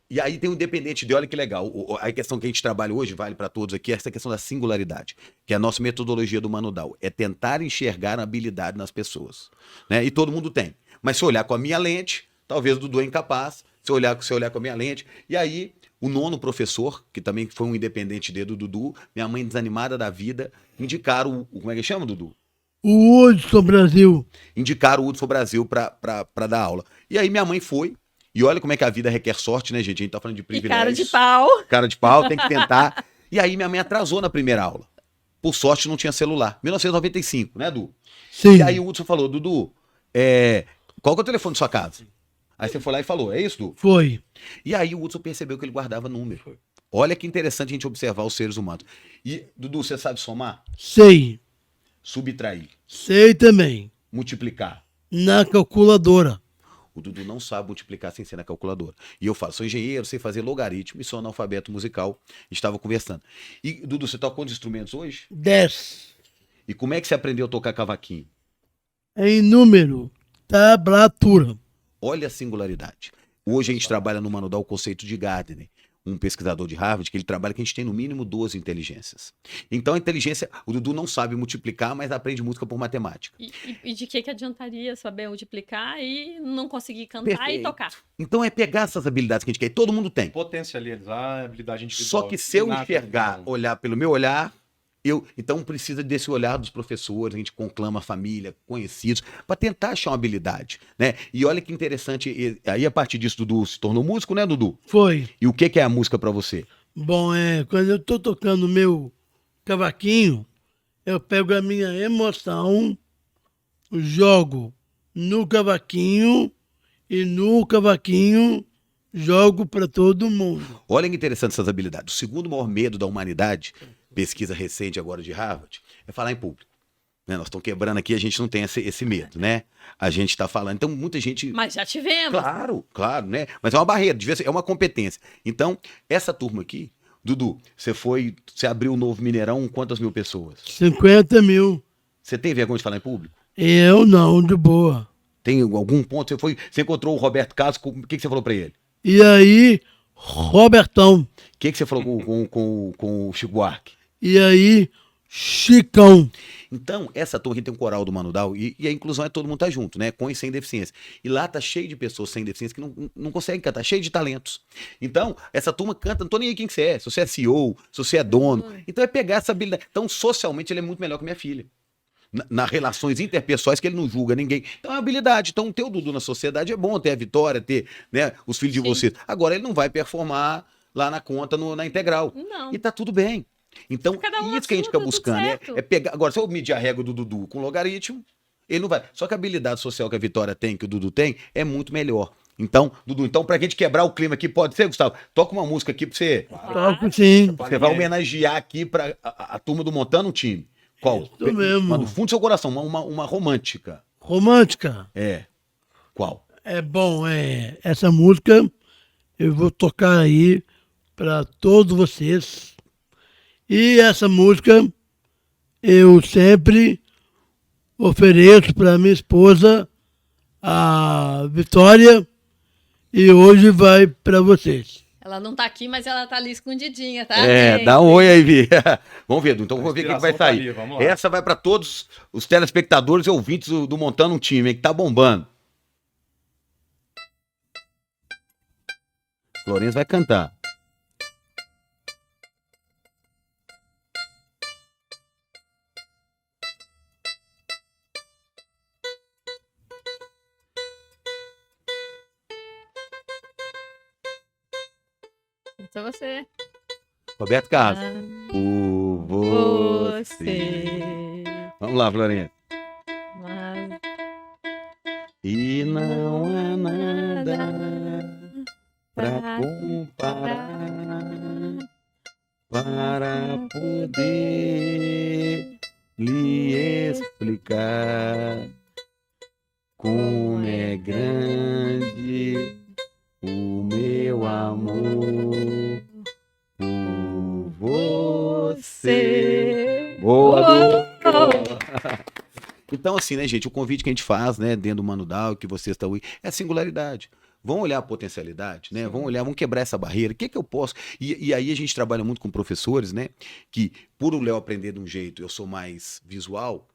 E aí tem o independente de, olha que legal, a questão que a gente trabalha hoje, vale para todos aqui, é essa questão da singularidade, que é a nossa metodologia do Mano Down, é tentar enxergar a habilidade nas pessoas, né? E todo mundo tem. Mas se eu olhar com a minha lente, talvez o Dudu é incapaz, se eu olhar com a minha lente, e aí o 9º professor, que também foi um independente do Dudu, minha mãe desanimada da vida, indicaram como é que chama, Dudu? O Hudson Brasil. Indicaram o Hudson Brasil para dar aula. E aí minha mãe foi, e olha como é que a vida requer sorte, né, gente? A gente tá falando de privilégio. Cara de pau. Cara de pau, tem que tentar. E aí minha mãe atrasou na primeira aula. Por sorte não tinha celular. 1995, né, Du? Sim. E aí o Hudson falou, Dudu, qual que é o telefone da sua casa? Aí você foi lá e falou, é isso, Du? Foi. E aí o Hudson percebeu que ele guardava número. Olha que interessante a gente observar os seres humanos. E, Dudu, você sabe somar? Sei. Subtrair. Sei também. Multiplicar. Na calculadora. O Dudu não sabe multiplicar sem ser na calculadora. E eu falo, sou engenheiro, sei fazer logaritmo e sou analfabeto musical. Estava conversando. E, Dudu, você toca quantos instrumentos hoje? 10. E como é que você aprendeu a tocar cavaquinho? Em número, tablatura. Olha a singularidade. Hoje a gente trabalha no Mano Down o conceito de Gardner, um pesquisador de Harvard, que ele trabalha que a gente tem no mínimo 12 inteligências. Então a inteligência, o Dudu não sabe multiplicar, mas aprende música por matemática. E de que adiantaria saber multiplicar e não conseguir cantar Perfeito. E tocar? Então é pegar essas habilidades que a gente quer, e todo mundo tem. Potencializar a habilidade individual. Só que se eu enxergar, olhar pelo meu olhar, então precisa desse olhar dos professores, a gente conclama a família, conhecidos, para tentar achar uma habilidade, né? E olha que interessante, aí a partir disso Dudu se tornou músico, né, Dudu? Foi. E o que é a música para você? Bom, quando eu tô tocando meu cavaquinho, eu pego a minha emoção, jogo no cavaquinho e no cavaquinho jogo para todo mundo. Olha que interessante essas habilidades. O segundo maior medo da humanidade, pesquisa recente agora de Harvard, é falar em público. Né? Nós estamos quebrando aqui, a gente não tem esse medo, né? A gente está falando. Então, muita gente. Mas já tivemos. Claro, né? Mas é uma barreira, é uma competência. Então, essa turma aqui, Dudu, você abriu o novo Mineirão, quantas mil pessoas? 50 mil. Você tem vergonha de falar em público? Eu não, de boa. Tem algum ponto? Você encontrou o Roberto Carlos, o que você falou para ele? E aí, Robertão. O que você falou com o Chico Buarque? E aí, Chicão. Então, essa turma aqui tem um coral do Mano Dal e a inclusão é todo mundo tá junto, né? Com e sem deficiência. E lá tá cheio de pessoas sem deficiência que não conseguem cantar, cheio de talentos. Então, essa turma canta, não tô nem aí quem que você é, se você é CEO, se você é dono. Então é pegar essa habilidade. Então, socialmente, ele é muito melhor que minha filha. Nas relações interpessoais que ele não julga ninguém. Então é uma habilidade. Então ter o Dudu na sociedade é bom, ter a Vitória, ter, né, os filhos de vocês. Agora ele não vai performar lá na conta, na integral. Não. E tá tudo bem. Então, isso que a gente fica buscando, é pegar. Agora, se eu medir a régua do Dudu com logaritmo, ele não vai. Só que a habilidade social que a Vitória tem, que o Dudu tem, é muito melhor. Então, Dudu, pra gente quebrar o clima aqui, pode ser, Gustavo? Toca uma música aqui pra você. Toco sim. Você vai homenagear aqui pra a turma do Montano um time. Qual? Isso mesmo. Mas no fundo do seu coração, uma romântica. Romântica. É. Qual? É bom, essa música eu vou tocar aí para todos vocês. E essa música eu sempre ofereço para minha esposa, a Vitória, e hoje vai para vocês. Ela não tá aqui, mas ela tá ali escondidinha, tá? Dá um oi aí, Vi. Vamos ver, Edu. Então vamos ver o que vai sair. Tá ali, essa vai para todos os telespectadores e ouvintes do Montando um Time, hein, que tá bombando. Florencio vai cantar. Só você. Roberto Carlos. Por você. Vamos lá, Florencio. Mas... E não há nada pra comparar, para poder lhe explicar como é grande o meu amor por você. Boa, Então, assim, né, gente, o convite que a gente faz, né, dentro do Mano Dal, que vocês estão aí, é a singularidade. Vão olhar a potencialidade, né? Vamos quebrar essa barreira. O que eu posso? E aí a gente trabalha muito com professores, né? Que por o Léo aprender de um jeito, eu sou mais visual,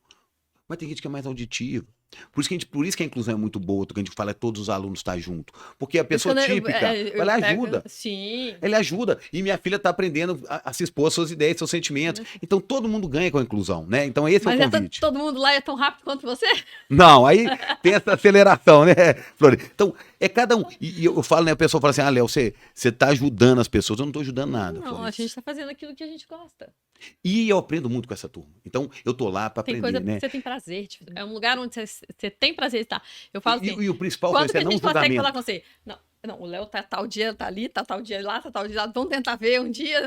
mas tem gente que é mais auditivo. Por isso que a inclusão é muito boa, que a gente fala é todos os alunos estar junto. Porque a pessoa típica, ela ajuda. Sim. Ele ajuda. E minha filha está aprendendo a se expor às suas ideias, seus sentimentos. Então todo mundo ganha com a inclusão, né? Então esse é o convite. Todo mundo lá é tão rápido quanto você? Não, aí tem essa aceleração, né, Flori? Então, é cada um. E eu falo, né? A pessoa fala assim, Léo, você está ajudando as pessoas. Eu não estou ajudando nada. Não, Flori. a gente está fazendo aquilo que a gente gosta. E eu aprendo muito com essa turma. Então, eu tô lá para aprender, coisa né? Que você tem prazer. É um lugar onde você tem prazer de estar. Eu falo assim, e o principal quanto que é a não gente julgamento. consegue falar com você? Não, o Léo tá tal dia, tá ali, tá tal dia lá, tá tal dia lá. Vamos tentar ver um dia.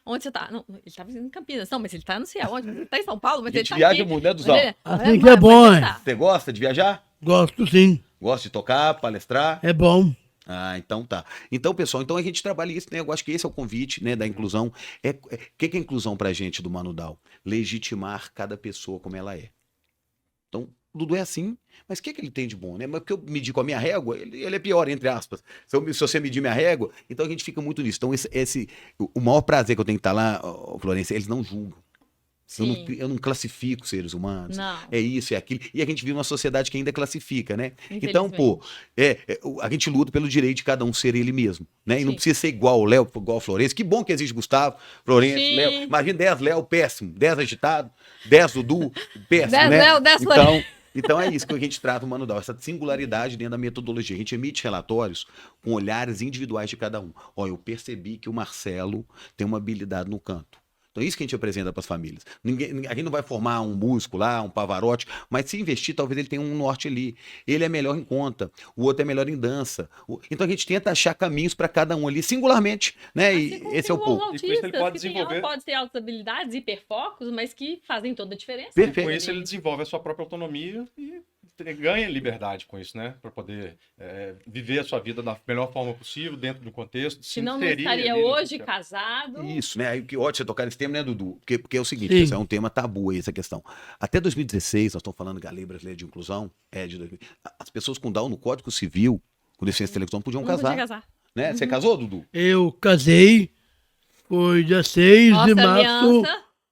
Onde você tá? Não, ele tá em Campinas. Não, mas ele tá não sei aonde. Ele tá em São Paulo, mas A ele gente tá viaja aqui. muito, né, Duzão? Assim que é bom, hein? Você gosta de viajar? Gosto sim. Gosta de tocar, palestrar? É bom. Ah, então tá. Então, pessoal, a gente trabalha isso, né? Eu acho que esse é o convite, né, da inclusão. O que é inclusão pra gente do Mano Dal? Legitimar cada pessoa como ela é. Então, o Dudu é assim, mas o que ele tem de bom, né? Mas porque eu medi com a minha régua, ele é pior, entre aspas. Se você medir minha régua, então a gente fica muito nisso. Então, o maior prazer que eu tenho que estar lá, Florencio, eles não julgam. Eu não classifico seres humanos. Não. É isso, é aquilo. E a gente vive uma sociedade que ainda classifica, né? Então, pô, a gente luta pelo direito de cada um ser ele mesmo, né? E não precisa ser igual o Léo, igual o Florencio. Que bom que existe Gustavo, Florencio, Léo. Imagina 10 Léo, péssimo. 10 agitado, 10 Dudu, péssimo, 10 né? Léo, 10 Florencio. Então é isso que a gente trata o Mano Dal, essa singularidade dentro da metodologia. A gente emite relatórios com olhares individuais de cada um. Ó, eu percebi que o Marcelo tem uma habilidade no canto. Então, isso que a gente apresenta para as famílias. A gente não vai formar um músico lá, um Pavarotti, mas se investir, talvez ele tenha um norte ali. Ele é melhor em conta, o outro é melhor em dança. Então, a gente tenta achar caminhos para cada um ali, singularmente, né? E esse é o ponto. E com isso ele pode desenvolver... Pode ter altas habilidades, hiperfocos, mas que fazem toda a diferença. Perfeito. E com isso ele desenvolve a sua própria autonomia e ganha liberdade com isso, né? Para poder viver a sua vida da melhor forma possível, dentro do contexto. Senão não estaria hoje casado. Isso, né? Aí que ótimo você tocar nesse tema, né, Dudu? Porque é o seguinte, isso é um tema tabu aí, essa questão. Até 2016, nós estamos falando que a Lei Brasileira de Inclusão de 2000, as pessoas com Down no Código Civil, com deficiência intelectual, não podiam casar. Podia casar. Né? Você casou, Dudu? Eu casei, foi dia 6 de março.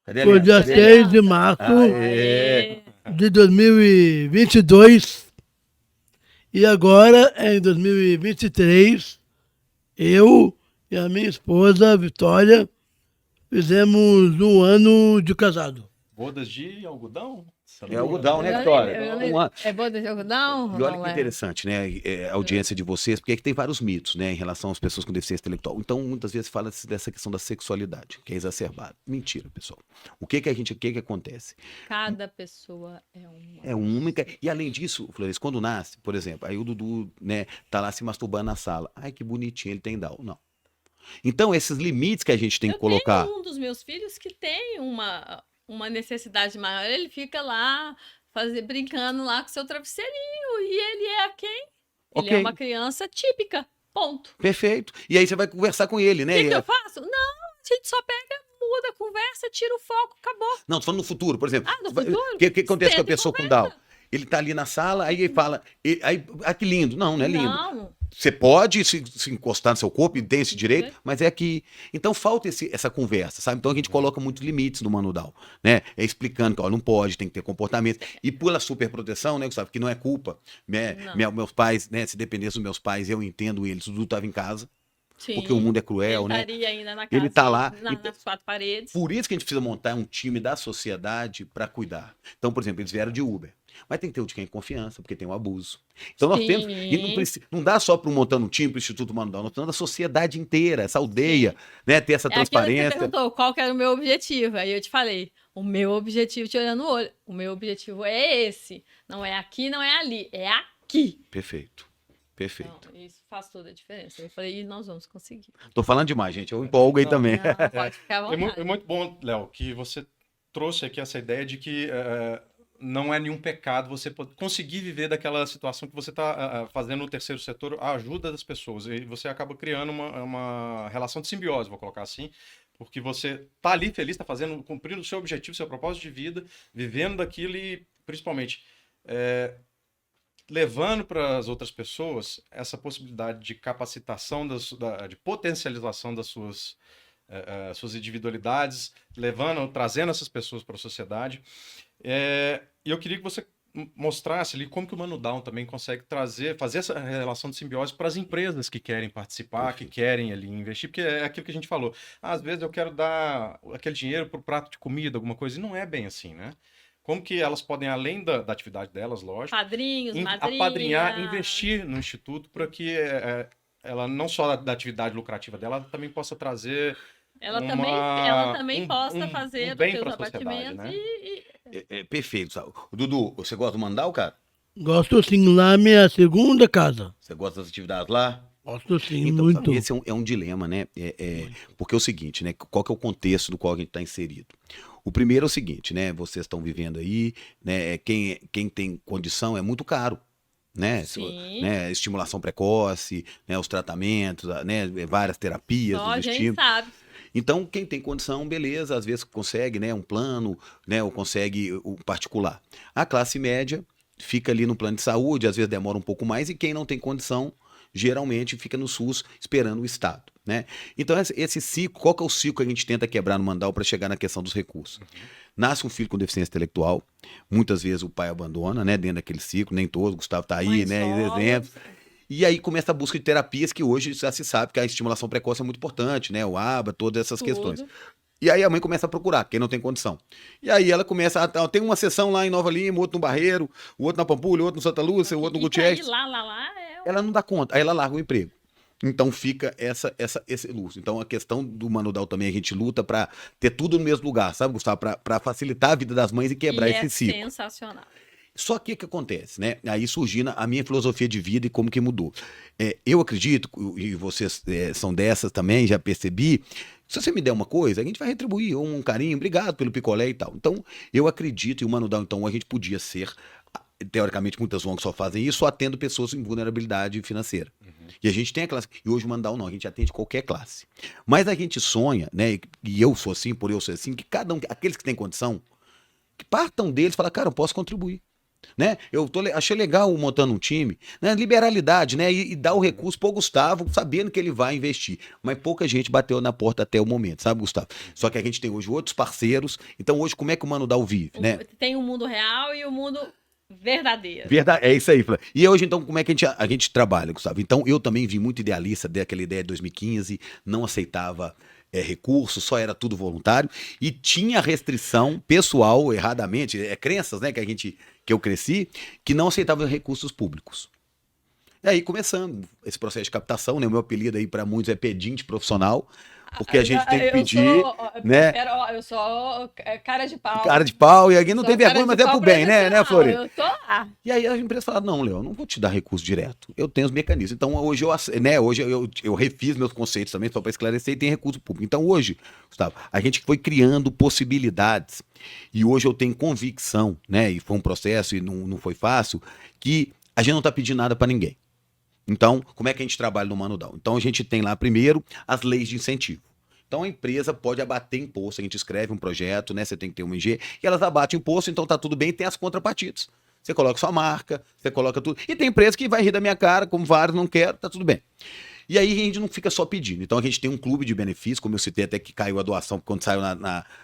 Cadê a Foi dia aliança? 6 de março de 2022. E agora, em 2023, eu e a minha esposa, Vitória, fizemos 1 ano de casado. Bodas de algodão? É algodão, né, Vitória? É boda de algodão? E olha que interessante, né, a audiência de vocês, porque aqui tem vários mitos, né, em relação às pessoas com deficiência intelectual. Então, muitas vezes fala dessa questão da sexualidade, que é exacerbada. Mentira, pessoal. O que acontece? Cada pessoa é uma. É única. E além disso, Flores, quando nasce, por exemplo, aí o Dudu, né, tá lá se masturbando na sala. Ai, que bonitinho, ele tem Down. Não. Então, esses limites que a gente tem que colocar. Eu tenho um dos meus filhos que tem uma necessidade maior, ele fica lá brincando lá com seu travesseirinho e ele é quem? Ele é uma criança típica, ponto. Perfeito. E aí você vai conversar com ele, né? O que eu faço? Não, a gente só pega, muda a conversa, tira o foco, acabou. Não, tô falando no futuro, por exemplo. No futuro? O que acontece com a pessoa com Down? Ele tá ali na sala, aí ele fala, que lindo. Não é lindo. Não. Você pode se encostar no seu corpo e tem esse direito, mas é que... Então falta essa conversa, sabe? Então a gente coloca muitos limites no Mano Down, né? Explicando que ó, não pode, tem que ter comportamento. E pela superproteção, né, Gustavo? Que não é culpa. Né? Meus pais, né? Se dependesse dos meus pais, eu entendo eles, o Dudu estava em casa. Sim, porque o mundo é cruel, né? Ele estaria ainda na casa, ele tá lá. Nas 4 paredes. Por isso que a gente precisa montar um time da sociedade para cuidar. Então, por exemplo, eles vieram de Uber. Mas tem que ter o de quem é confiança, porque tem o abuso. Então nós temos. E não dá só para montando um time para o Instituto Mano Down, nós temos a sociedade inteira, essa aldeia, né? Ter essa transparência. Você perguntou qual que era o meu objetivo. Aí eu te falei, o meu objetivo, te olhando no olho, o meu objetivo é esse. Não é aqui, não é ali, é aqui. Perfeito. Perfeito. Então, isso faz toda a diferença. Eu falei, e nós vamos conseguir. Tô falando demais, gente. Eu empolgo aí também. Não, pode ficar à vontade. É muito bom, Léo, que você trouxe aqui essa ideia de que não é nenhum pecado você conseguir viver daquela situação que você está fazendo no terceiro setor, a ajuda das pessoas. E você acaba criando uma relação de simbiose, vou colocar assim, porque você está ali feliz, está cumprindo o seu objetivo, o seu propósito de vida, vivendo daquilo e, principalmente, levando para as outras pessoas essa possibilidade de capacitação, de potencialização das suas individualidades, trazendo essas pessoas para a sociedade. E eu queria que você mostrasse ali como que o Mano Down também consegue fazer essa relação de simbiose para as empresas que querem participar, que querem ali investir, porque é aquilo que a gente falou. Às vezes eu quero dar aquele dinheiro para o prato de comida, alguma coisa, e não é bem assim, né? Como que elas podem, além da atividade delas, lógico, padrinhos, madrinhas, apadrinhar, investir no Instituto para que ela, não só da atividade lucrativa dela, ela também possa trazer ela também possa fazer bem os seus para a sociedade, né? Perfeito. Dudu, você gosta do Mano Down, cara? Gosto sim, lá é minha segunda casa. Você gosta das atividades lá? Gosto sim, então, muito. Esse é um dilema, né? Porque é o seguinte, né? Qual que é o contexto no qual a gente está inserido? O primeiro é o seguinte, né? Vocês estão vivendo aí, né? Quem tem condição é muito caro. Né? Estimulação precoce, né? Os tratamentos, né? Várias terapias. Só a gente sabe. Então, quem tem condição, beleza, às vezes consegue, né, um plano, né, ou consegue o particular. A classe média fica ali no plano de saúde, às vezes demora um pouco mais, e quem não tem condição, geralmente fica no SUS esperando o Estado, né? Então, esse ciclo, qual que é o ciclo que a gente tenta quebrar no Mano Down para chegar na questão dos recursos? Nasce um filho com deficiência intelectual, muitas vezes o pai abandona, né, dentro daquele ciclo, nem todos, o Gustavo tá aí, né, exemplos. E aí começa a busca de terapias que hoje já se sabe que a estimulação precoce é muito importante, né? O ABA, todas essas questões. E aí a mãe começa a procurar, quem não tem condição. E aí ela começa tem uma sessão lá em Nova Lima, outro no Barreiro, o outro na Pampulha, o outro no Santa Lúcia, o outro no Gutierrez. Lá. Ela não dá conta, aí ela larga o emprego. Então fica esse luxo. Então a questão do Mano Dal também, a gente luta para ter tudo no mesmo lugar, sabe, Gustavo? Para facilitar a vida das mães e quebrar esse ciclo. É sensacional. Só que o que acontece, né? Aí surgindo a minha filosofia de vida e como que mudou. Eu acredito, e vocês são dessas também, já percebi, se você me der uma coisa, a gente vai retribuir, um carinho, obrigado pelo picolé e tal. Então, eu acredito, e o Mano Dal, então, a gente podia ser, teoricamente, muitas ONGs só fazem isso, só atendo pessoas em vulnerabilidade financeira. E a gente tem a classe, e hoje o Mano Dal não, a gente atende qualquer classe. Mas a gente sonha, né, e eu sou assim, por eu ser assim, que cada um, aqueles que têm condição, que partam deles e falam, cara, eu posso contribuir. Né? Achei legal montando um time, né? Liberalidade, né? E dar o recurso pro Gustavo, sabendo que ele vai investir. Mas pouca gente bateu na porta até o momento, sabe, Gustavo? Só que a gente tem hoje outros parceiros. Então, hoje, como é que o Mano Dal vive, né? Tem o mundo real e o mundo verdadeiro. É isso aí, Flávio. E hoje, então, como é que a gente trabalha, Gustavo? Então, eu também vim muito idealista daquela ideia de 2015, não aceitava recursos, só era tudo voluntário e tinha restrição pessoal, erradamente, crenças, né, que eu cresci, que não aceitava recursos públicos. E aí começando esse processo de captação, né, o meu apelido aí para muitos é pedinte profissional, porque a gente tem que pedir, né? Eu sou cara de pau. Cara de pau, e aqui não tem vergonha, mas é pro bem, né, Flori? Eu tô lá. E aí a empresa fala, não, Léo, não vou te dar recurso direto. Eu tenho os mecanismos. Então hoje eu refiz meus conceitos também, só para esclarecer, e tem recurso público. Então hoje, Gustavo, a gente foi criando possibilidades. E hoje eu tenho convicção, né? E foi um processo e não foi fácil, que a gente não está pedindo nada para ninguém. Então, como é que a gente trabalha no Mano Dal? Então a gente tem lá primeiro as leis de incentivo. Então a empresa pode abater imposto, a gente escreve um projeto, né? Você tem que ter uma IG, e elas abatem imposto, então tá tudo bem, e tem as contrapartidas. Você coloca sua marca, você coloca tudo. E tem empresa que vai rir da minha cara, como vários não quero, tá tudo bem. E aí a gente não fica só pedindo. Então a gente tem um clube de benefícios, como eu citei até que caiu a doação quando saiu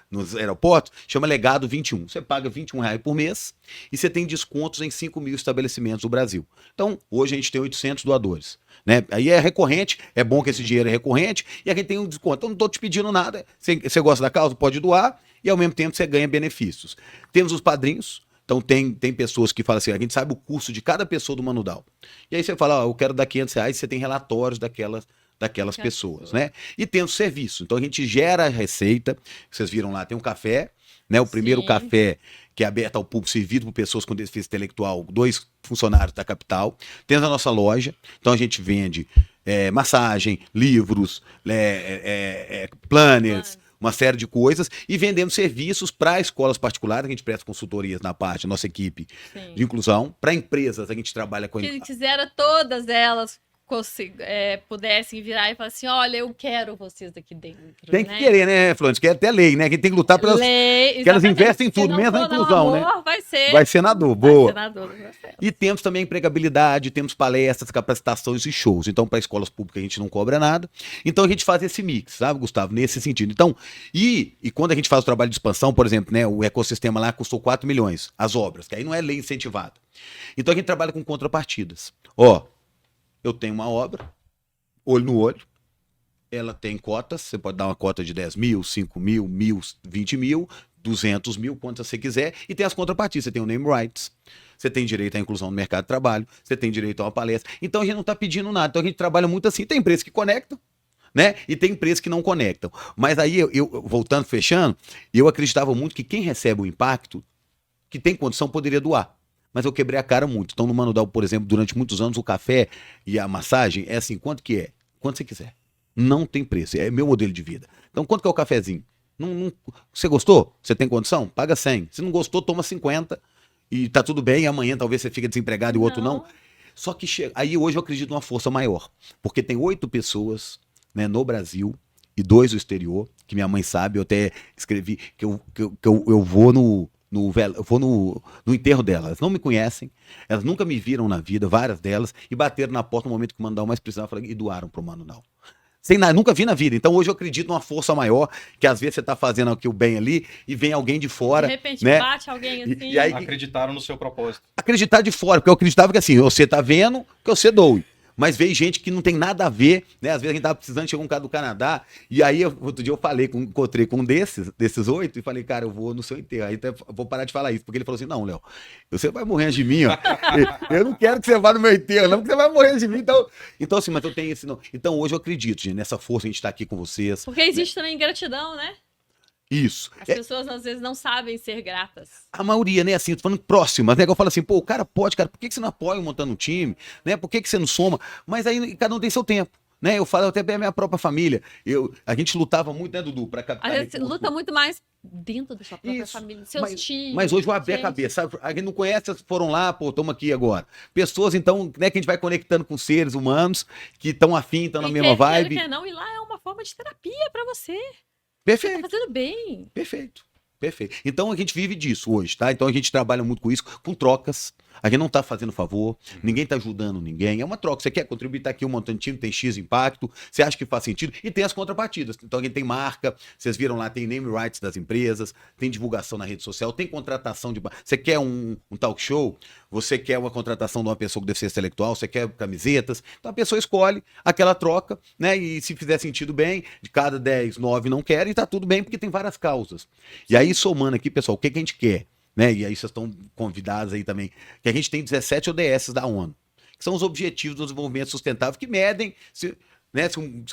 nos aeroportos, chama Legado 21. Você paga R$21 por mês e você tem descontos em 5.000 estabelecimentos do Brasil. Então hoje a gente tem 800 doadores. Né? Aí é recorrente, é bom que esse dinheiro é recorrente e a gente tem um desconto. Então não estou te pedindo nada. Você gosta da causa, pode doar e ao mesmo tempo você ganha benefícios. Temos os padrinhos. Então tem pessoas que falam assim, a gente sabe o custo de cada pessoa do Mano Dal. E aí você fala, eu quero dar R$500, você tem relatórios daquelas pessoas, né? E tem o serviço. Então a gente gera a receita, vocês viram lá, tem um café, né? O primeiro café que é aberto ao público, servido por pessoas com deficiência intelectual, 2 funcionários da capital. Temos a nossa loja, então a gente vende massagem, livros, planners, uma série de coisas, e vendendo serviços para escolas particulares, a gente presta consultorias na parte, nossa equipe de inclusão, para empresas, a gente trabalha com... Se quisera todas elas pudessem virar e falar assim, olha, eu quero vocês aqui dentro. Tem que querer, né, Florence? Que é até lei, né? A gente tem que lutar pelas... Lei, que elas investem em tudo, mesmo na inclusão, amor, né? Vai ser na dor, boa. Vai ser. E temos também empregabilidade, temos palestras, capacitações e shows. Então, para escolas públicas a gente não cobra nada. Então, a gente faz esse mix, sabe, Gustavo? Nesse sentido. Então, e quando a gente faz o trabalho de expansão, por exemplo, né, o ecossistema lá custou 4 milhões, as obras, que aí não é lei incentivada. Então, a gente trabalha com contrapartidas. Eu tenho uma obra, olho no olho, ela tem cotas, você pode dar uma cota de 10 mil, 5 mil, 1.000, 20 mil, 200 mil, quantas você quiser, e tem as contrapartidas, você tem o name rights, você tem direito à inclusão no mercado de trabalho, você tem direito a uma palestra, então a gente não está pedindo nada, então a gente trabalha muito assim, tem empresas que conectam, né, e tem empresas que não conectam, mas aí eu voltando, fechando, eu acreditava muito que quem recebe o impacto, que tem condição, poderia doar. Mas eu quebrei a cara muito. Então, no Mano Dal, por exemplo, durante muitos anos, o café e a massagem é assim, quanto que é? Quanto você quiser. Não tem preço. É meu modelo de vida. Então, quanto que é o cafezinho? Você gostou? Você tem condição? Paga 100. Se não gostou, toma 50. E tá tudo bem. E amanhã talvez você fique desempregado e o outro não. Só que aí hoje eu acredito numa força maior. Porque tem 8 pessoas, né, no Brasil e 2 no exterior, que minha mãe sabe. Eu até escrevi que eu vou eu vou no enterro delas. Elas não me conhecem, elas nunca me viram na vida, várias delas, e bateram na porta no momento que o Mano Dal mais precisava e doaram pro Mano Dal. Nunca vi na vida. Então hoje eu acredito numa força maior, que às vezes você tá fazendo aqui o bem ali e vem alguém de fora. De repente, né? bate alguém assim. E aí acreditaram no seu propósito. Acreditar de fora, porque eu acreditava que assim, você tá vendo que você doe. Mas veio gente que não tem nada a ver, né? Às vezes a gente tava precisando, chegou um cara do Canadá, e aí outro dia eu encontrei com um desses 8 e falei, cara, eu vou no seu enterro. Aí até vou parar de falar isso, porque ele falou assim, não, Léo, você vai morrer antes de mim, ó. Eu não quero que você vá no meu enterro, não, porque você vai morrer antes de mim. Então assim, mas eu tenho esse... Não. Então hoje eu acredito, gente, nessa força a gente tá aqui com vocês. Porque existe também gratidão, né? Isso. As pessoas às vezes não sabem ser gratas. A maioria, né, assim, tô falando próximas, né, que eu falo assim, pô, o cara pode, cara, por que você não apoia montando um time, né, por que você não soma? Mas aí cada um tem seu tempo, né, eu falo até bem a minha própria família, a gente lutava muito, né, Dudu, pra captar... A gente luta muito mais dentro da sua própria família, seus times. Mas hoje eu abri a cabeça, sabe? A gente não conhece, foram lá, pô, estamos aqui agora. Pessoas, então, né, que a gente vai conectando com seres humanos, que estão afim, estão na mesma vibe. Quer não, e lá é uma forma de terapia pra você. Perfeito. Tá fazendo bem. Perfeito. Então a gente vive disso hoje, tá? Então a gente trabalha muito com isso, com trocas. A gente não tá fazendo favor, ninguém tá ajudando ninguém. É uma troca. Você quer contribuir, tá aqui um montante de time, tem X impacto, você acha que faz sentido? E tem as contrapartidas. Então a gente tem marca, vocês viram lá, tem name rights das empresas, tem divulgação na rede social, tem contratação de... Você quer um talk show? Você quer uma contratação de uma pessoa com deficiência intelectual? Você quer camisetas? Então a pessoa escolhe aquela troca, né? E se fizer sentido bem, de cada 10, 9 não querem, e tá tudo bem, porque tem várias causas. E aí, somando aqui, pessoal, o que a gente quer? Né? E aí vocês estão convidados aí também, que a gente tem 17 ODS da ONU, que são os Objetivos do Desenvolvimento Sustentável, que medem se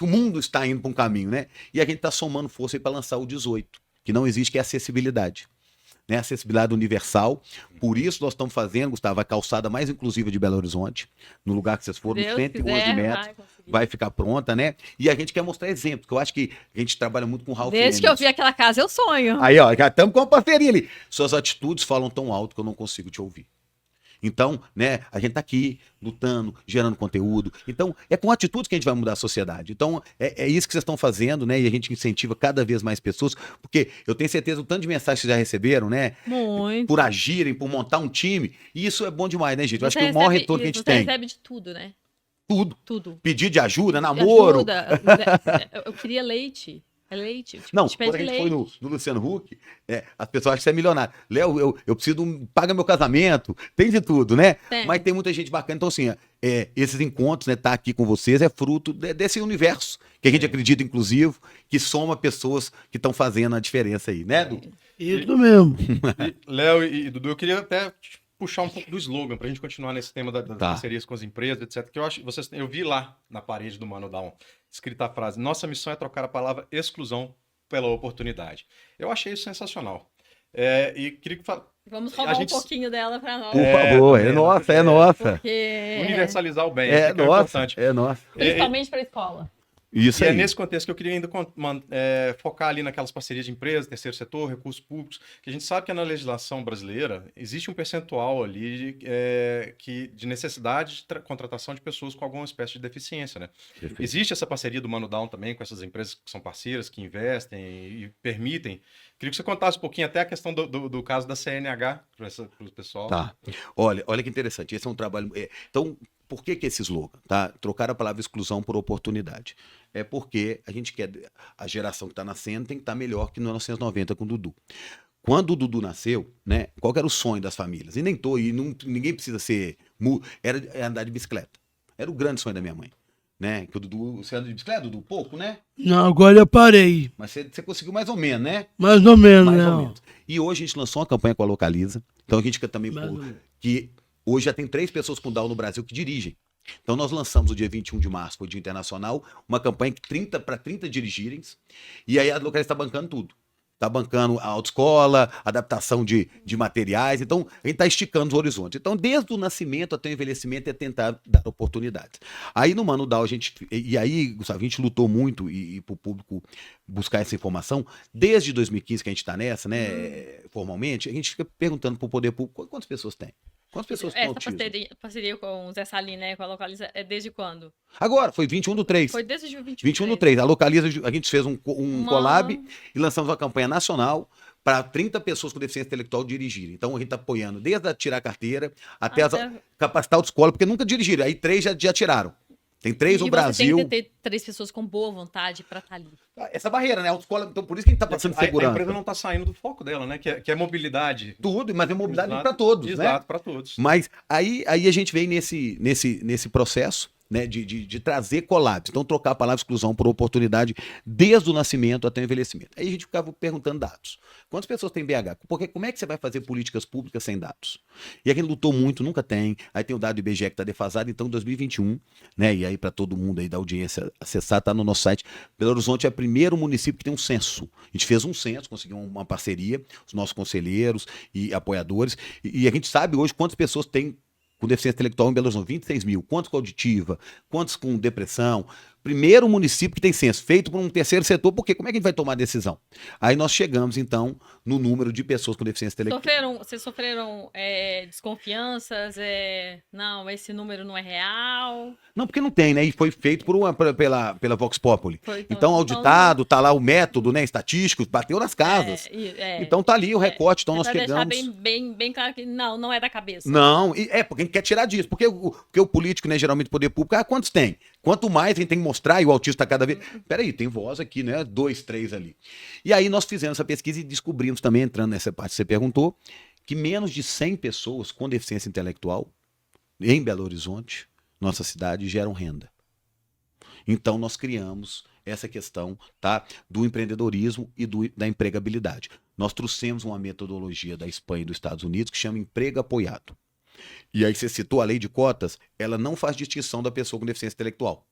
o mundo está indo para um caminho, né? E a gente está somando força aí para lançar o 18, que não existe, que é acessibilidade. Né? Acessibilidade universal. Por isso nós estamos fazendo, Gustavo, a calçada mais inclusiva de Belo Horizonte, no lugar que vocês foram, Deus 111 quiser, metros, vai ficar pronta, né? E a gente quer mostrar exemplos, que eu acho que a gente trabalha muito com o Ralph Desde que eu vi aquela casa, eu sonho. Aí, ó, já estamos com uma parceria ali. Suas atitudes falam tão alto que eu não consigo te ouvir. Então, né, a gente tá aqui lutando, gerando conteúdo. Então, é com atitudes que a gente vai mudar a sociedade. Então, é isso que vocês estão fazendo, né? E a gente incentiva cada vez mais pessoas, porque eu tenho certeza o tanto de mensagens que já receberam, né? Muito. Por agirem, por montar um time. E isso é bom demais, né, gente? Eu acho que o maior retorno que a gente tem. Você recebe de tudo, né? Tudo. Pedido de ajuda, namoro. Ajuda. Eu queria leite. É leite. Tipo, não, quando a gente foi no Luciano Huck, as pessoas acham que você é milionário. Léo, eu preciso, paga meu casamento, tem de tudo, né? Tem. Mas tem muita gente bacana. Então, assim, esses encontros, né, tá aqui com vocês, é fruto desse universo que a gente acredita inclusivo, que soma pessoas que estão fazendo a diferença aí, né, Edu? Isso mesmo. Léo e Dudu, eu queria até puxar um pouco do slogan, pra gente continuar nesse tema das parcerias com as empresas, etc. Que eu vi lá na parede do Mano Down, escrita a frase: nossa missão é trocar a palavra exclusão pela oportunidade. Eu achei isso sensacional. E queria que vamos roubar um pouquinho dela para nós. Por favor, é nossa. Porque... universalizar o bem, é importante. É nossa. Principalmente para a escola. Isso e aí. É nesse contexto que eu queria ainda focar ali naquelas parcerias de empresas, terceiro setor, recursos públicos, que a gente sabe que na legislação brasileira existe um percentual ali de necessidade de contratação de pessoas com alguma espécie de deficiência, né? Perfeito. Existe essa parceria do Mano Down também com essas empresas que são parceiras, que investem e permitem. Queria que você contasse um pouquinho até a questão do caso da CNH para o pessoal. Tá. Olha que interessante. Esse é um trabalho... Então, por que esse slogan? Tá? Trocar a palavra exclusão por oportunidade. É porque a gente quer... A geração que está nascendo tem que estar melhor que em 1990 com o Dudu. Quando o Dudu nasceu, né? Qual que era o sonho das famílias? E ninguém precisa ser... Era andar de bicicleta. Era o grande sonho da minha mãe. Né? Que o Dudu... Você anda de bicicleta, Dudu? Pouco, né? Não, agora eu parei. Mas você conseguiu mais ou menos, né? Mais ou menos, Mais não. ou menos. E hoje a gente lançou uma campanha com a Localiza. Então a gente quer também... que hoje já tem 3 pessoas com Down no Brasil que dirigem. Então nós lançamos o dia 21 de março, foi o Dia Internacional, uma campanha para 30 dirigirem. E aí a Localiza está bancando tudo. Está bancando a autoescola, adaptação de materiais. Então, a gente está esticando os horizontes. Então, desde o nascimento até o envelhecimento, é tentar dar oportunidades. Aí, no Mano Down, Gustavo, a gente lutou muito e para o público buscar essa informação. Desde 2015 que a gente está nessa, né, formalmente, a gente fica perguntando para o poder público quantas pessoas tem. Quantas pessoas com autismo? Essa parceria com o Zé Salim, né, com a Localiza, é desde quando? Agora, foi 21/3. Foi desde 21/3. A Localiza, a gente fez um collab e lançamos uma campanha nacional para 30 pessoas com deficiência intelectual dirigirem. Então, a gente está apoiando desde tirar a carteira até capacitar a autoescola, porque nunca dirigiram. Aí 3 já tiraram. Tem 3 no Brasil. Tem que ter 3 pessoas com boa vontade para estar ali. Essa barreira, né? A autoescola, então por isso que a gente está passando segurança. A empresa não está saindo do foco dela, né? Que é mobilidade. Tudo, mas é mobilidade para todos, né? Exato, para todos. Mas aí a gente vem nesse processo, né, de trazer collapse. Então, trocar a palavra exclusão por oportunidade desde o nascimento até o envelhecimento. Aí a gente ficava perguntando dados. Quantas pessoas tem BH? Porque como é que você vai fazer políticas públicas sem dados? E a gente lutou muito, nunca tem. Aí tem o dado do IBGE que está defasado, então 2021, né, e aí para todo mundo aí da audiência acessar, está no nosso site. Belo Horizonte é o primeiro município que tem um censo. A gente fez um censo, conseguiu uma parceria, os nossos conselheiros e apoiadores, e a gente sabe hoje quantas pessoas têm com deficiência intelectual em Belo Horizonte, 26 mil. Quantos com auditiva? Quantos com depressão? Primeiro município que tem censo, feito por um terceiro setor, porque como é que a gente vai tomar a decisão? Aí nós chegamos, então, no número de pessoas com deficiência intelectual. Vocês sofreram desconfianças? Não, esse número não é real? Não, porque não tem, né? E foi feito pela Vox Populi. Então, auditado, tá lá o método, né, estatístico, bateu nas casas. Então tá ali o recorte, então nós pegamos... deixar bem claro que não é da cabeça. Não, porque a gente quer tirar disso. Porque o político, né, geralmente o poder público, quantos tem? Quanto mais a gente tem que mostrar, e o autista cada vez... Peraí, tem voz aqui, né? 2, 3 ali. E aí nós fizemos essa pesquisa e descobrimos também, entrando nessa parte que você perguntou, que menos de 100 pessoas com deficiência intelectual em Belo Horizonte, nossa cidade, geram renda. Então nós criamos essa questão, tá, do empreendedorismo e da empregabilidade. Nós trouxemos uma metodologia da Espanha e dos Estados Unidos que chama emprego apoiado. E aí você citou a lei de cotas, ela não faz distinção da pessoa com deficiência intelectual.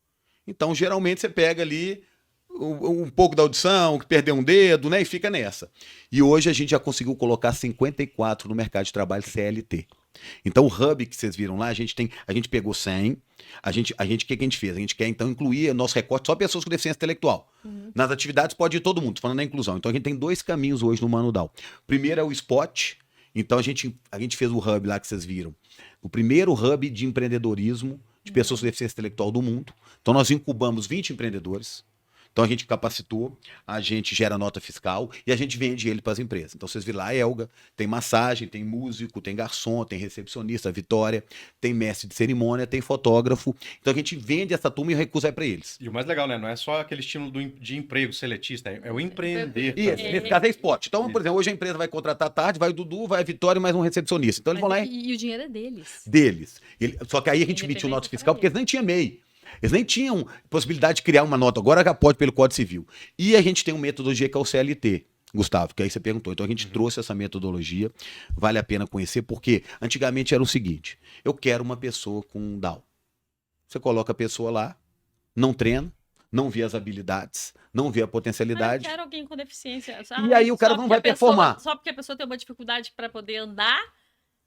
Então, geralmente, você pega ali um pouco da audição, que perdeu um dedo, né, e fica nessa. E hoje a gente já conseguiu colocar 54 no mercado de trabalho CLT. Então, o hub que vocês viram lá, a gente pegou 100, o que a gente fez? A gente quer, então, incluir nosso recorte só pessoas com deficiência intelectual. Nas atividades pode ir todo mundo, falando da inclusão. Então, a gente tem 2 caminhos hoje no Mano Down. Primeiro é o spot. Então, a gente fez o hub lá que vocês viram. O primeiro hub de empreendedorismo de pessoas com deficiência intelectual do mundo. Então, nós incubamos 20 empreendedores. Então, a gente capacitou, a gente gera nota fiscal e a gente vende ele para as empresas. Então, vocês viram lá a Elga, tem massagem, tem músico, tem garçom, tem recepcionista, Vitória, tem mestre de cerimônia, tem fotógrafo. Então, a gente vende essa turma e o recurso é para eles. E o mais legal, né? Não é só aquele estímulo de emprego seletista, é o empreender. Isso, nesse caso é spot. Então, por exemplo, hoje a empresa vai contratar à tarde, vai o Dudu, vai a Vitória e mais um recepcionista. Então, eles vão lá e o dinheiro é deles. Deles. Só que aí a gente emitiu nota fiscal porque eles nem tinham MEI. Eles nem tinham possibilidade de criar uma nota, agora já pode pelo Código Civil. E a gente tem uma metodologia que é o CLT, Gustavo, que aí você perguntou. Então a gente trouxe essa metodologia, vale a pena conhecer, porque antigamente era o seguinte, eu quero uma pessoa com Down. Você coloca a pessoa lá, não treina, não vê as habilidades, não vê a potencialidade. Eu quero alguém com deficiência. E aí o cara não vai performar. Só porque a pessoa tem uma dificuldade para poder andar.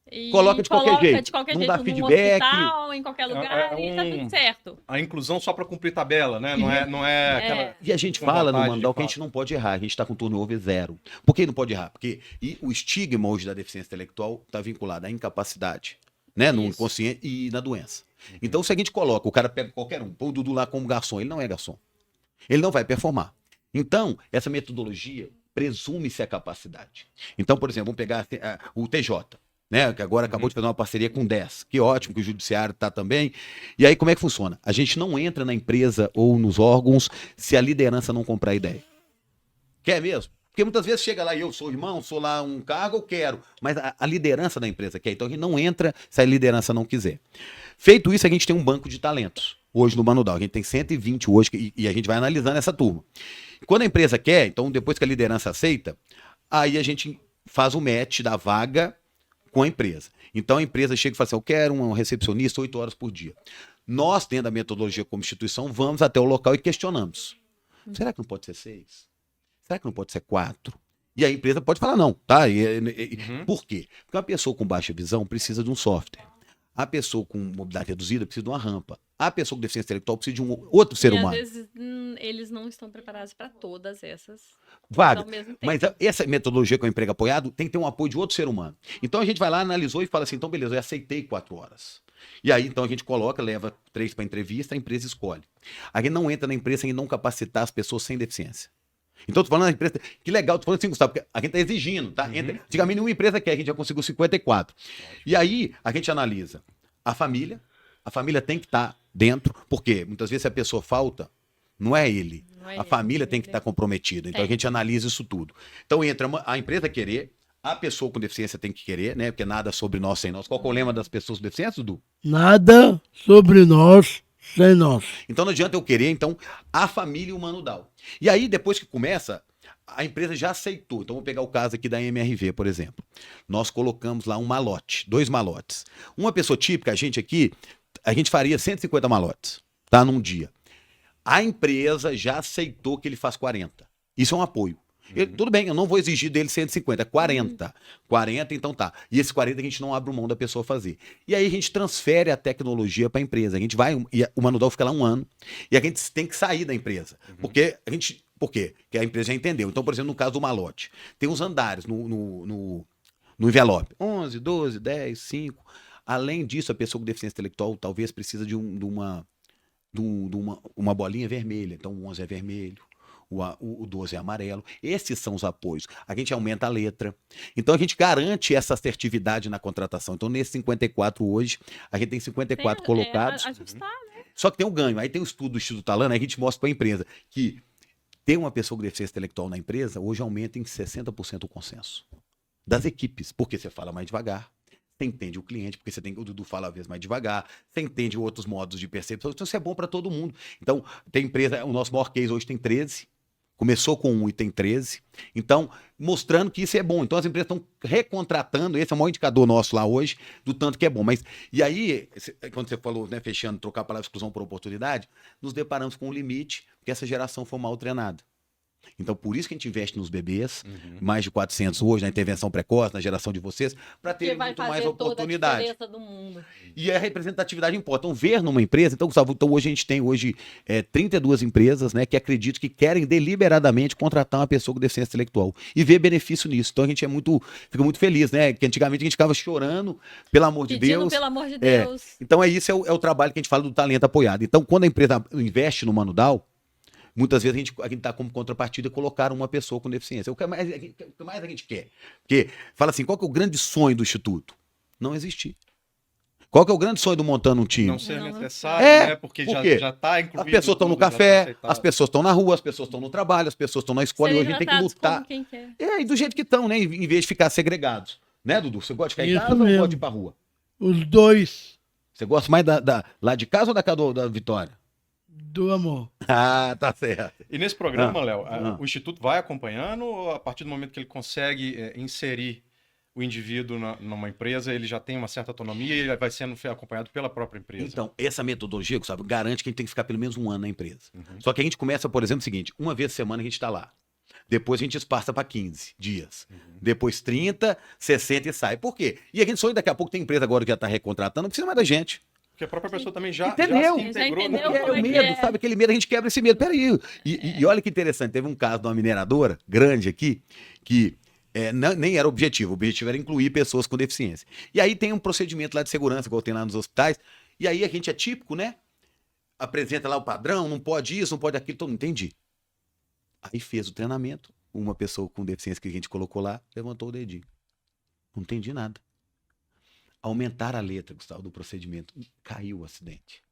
E coloca de qualquer jeito, não dá jeito, feedback. No hospital, em qualquer lugar, e tá tudo certo. A inclusão só para cumprir tabela, né? Não é aquela... E a gente fala no Mandal que a gente não pode errar, a gente está com turnover 0. Por que não pode errar? Porque o estigma hoje da deficiência intelectual está vinculado à incapacidade, né? No inconsciente e na doença. Então, se a gente coloca, o cara pega qualquer um, põe o Dudu lá como garçom, ele não é garçom. Ele não vai performar. Então, essa metodologia presume-se a capacidade. Então, por exemplo, vamos pegar o TJ. Né, que agora acabou de fazer uma parceria com o 10. Que ótimo que o judiciário está também. E aí, como é que funciona? A gente não entra na empresa ou nos órgãos se a liderança não comprar a ideia. Quer mesmo? Porque muitas vezes chega lá e eu sou irmão, sou lá um cargo, eu quero. Mas a liderança da empresa quer. Então a gente não entra se a liderança não quiser. Feito isso, a gente tem um banco de talentos. Hoje no Mano Down. A gente tem 120 hoje e a gente vai analisando essa turma. Quando a empresa quer, então depois que a liderança aceita, aí a gente faz o match da vaga com a empresa. Então a empresa chega e fala assim, eu quero um recepcionista 8 horas por dia. Nós, dentro da metodologia como instituição, vamos até o local e questionamos. Será que não pode ser 6? Será que não pode ser 4? E a empresa pode falar não, tá? Por quê? Porque uma pessoa com baixa visão precisa de um software. A pessoa com mobilidade reduzida precisa de uma rampa. A pessoa com deficiência intelectual precisa de um outro ser humano. Às vezes eles não estão preparados para todas essas vagas. Mas essa metodologia com o emprego apoiado tem que ter um apoio de outro ser humano. Então a gente vai lá, analisou e fala assim, então beleza, eu aceitei 4 horas. E aí então a gente coloca, leva 3 para entrevista, a empresa escolhe. A gente não entra na empresa e não capacitar as pessoas sem deficiência. Então, tô falando da empresa, que legal, tô falando assim, Gustavo, porque a gente tá exigindo, tá? Antigamente nenhuma empresa quer, a gente já conseguiu 54. E aí, a gente analisa a família tem que estar dentro, porque muitas vezes se a pessoa falta, não é ele. A família tem que estar comprometida. Então a gente analisa isso tudo. Então entra a empresa querer, a pessoa com deficiência tem que querer, né? Porque nada sobre nós sem nós. Qual é o lema das pessoas com deficiência, Dudu? Nada sobre nós Sem nós. Então não adianta eu querer, então, a família e o Mano Dal. E aí, depois que começa, a empresa já aceitou. Então, vou pegar o caso aqui da MRV, por exemplo. Nós colocamos lá um malote, 2 malotes. Uma pessoa típica, a gente faria 150 malotes, tá? Num dia. A empresa já aceitou que ele faz 40. Isso é um apoio. Tudo bem, eu não vou exigir dele 150, 40. 40, então tá. E esse 40 a gente não abre mão da pessoa fazer. E aí a gente transfere a tecnologia para a empresa. A gente vai, e o Mano Dal fica lá 1 ano, e a gente tem que sair da empresa. Por quê? Porque a empresa já entendeu. Então, por exemplo, no caso do malote, tem os andares no envelope. 11, 12, 10, 5. Além disso, a pessoa com deficiência intelectual talvez precisa de uma bolinha vermelha. Então, o 11 é vermelho. O 12 é amarelo. Esses são os apoios. A gente aumenta a letra. Então, a gente garante essa assertividade na contratação. Então, nesses 54 hoje, a gente tem 54 colocados. Ajustar, né? Só que tem um ganho. Aí tem o estudo do Instituto Alana, aí a gente mostra para a empresa que ter uma pessoa com deficiência intelectual na empresa hoje aumenta em 60% o consenso das equipes. Porque você fala mais devagar. Você entende o cliente, porque o Dudu fala às vezes mais devagar, você entende outros modos de percepção, então isso é bom para todo mundo. Então, tem empresa, o nosso maior case hoje tem 13, começou com 1 e tem 13, então, mostrando que isso é bom. Então, as empresas estão recontratando, esse é o maior indicador nosso lá hoje, do tanto que é bom. Mas, e aí, quando você falou, né, fechando, trocar a palavra exclusão por oportunidade, nos deparamos com um limite, porque essa geração foi mal treinada. Então, por isso que a gente investe nos bebês, mais de 400 hoje, na intervenção precoce, na geração de vocês, para ter muito mais oportunidade. Toda a diferença do mundo. E a representatividade importa. Então, ver numa empresa, então, Gustavo, então hoje a gente tem 32 empresas, né, que acreditam que querem deliberadamente contratar uma pessoa com deficiência intelectual e ver benefício nisso. Então a gente fica muito feliz, né? Que antigamente a gente ficava chorando, pelo amor de Deus. Pelo amor de Deus. Então isso é o trabalho que a gente fala do talento apoiado. Então, quando a empresa investe no Mano Dal, muitas vezes a gente está como contrapartida colocar uma pessoa com deficiência. O que mais a gente quer? Porque fala assim, qual que é o grande sonho do Instituto? Não existir. Qual que é o grande sonho do Montando um Time? Não ser necessário, né? Porque já está incluído. As pessoas estão no café, as pessoas estão na rua, as pessoas estão no trabalho, as pessoas estão na escola, e hoje a gente tem que lutar. Quem quer. E do jeito que estão, né? Em vez de ficar segregados. Né, Dudu? Você gosta de ficar em Isso casa ou mesmo. gosta de ir pra rua? Os dois Você gosta mais lá de casa ou da casa da Vitória? do amor. Ah, tá certo. E nesse programa, Léo, o Instituto vai acompanhando ou a partir do momento que ele consegue inserir o indivíduo numa empresa, ele já tem uma certa autonomia e ele vai sendo acompanhado pela própria empresa? Então, essa metodologia, Gustavo, garante que a gente tem que ficar pelo menos 1 ano na empresa. Só que a gente começa, por exemplo, o seguinte, uma vez por semana a gente está lá. Depois a gente passa para 15 dias. Depois 30, 60 e sai. Por quê? E a gente só daqui a pouco tem empresa agora que já está recontratando, não precisa mais da gente. Porque a própria pessoa também já Entendeu? se integrou. Já entendeu no como É é o que medo, é. sabe? Aquele medo, a gente quebra esse medo. Peraí. E olha que interessante, teve um caso de uma mineradora grande aqui, que nem era o objetivo era incluir pessoas com deficiência. E aí tem um procedimento lá de segurança, igual tem lá nos hospitais, e aí a gente é típico, né? Apresenta lá o padrão, não pode isso, não pode aquilo, todo mundo entendi. Aí fez o treinamento, uma pessoa com deficiência que a gente colocou lá, levantou o dedinho. Não entendi nada. Aumentar a letra, Gustavo, do procedimento. Caiu o acidente.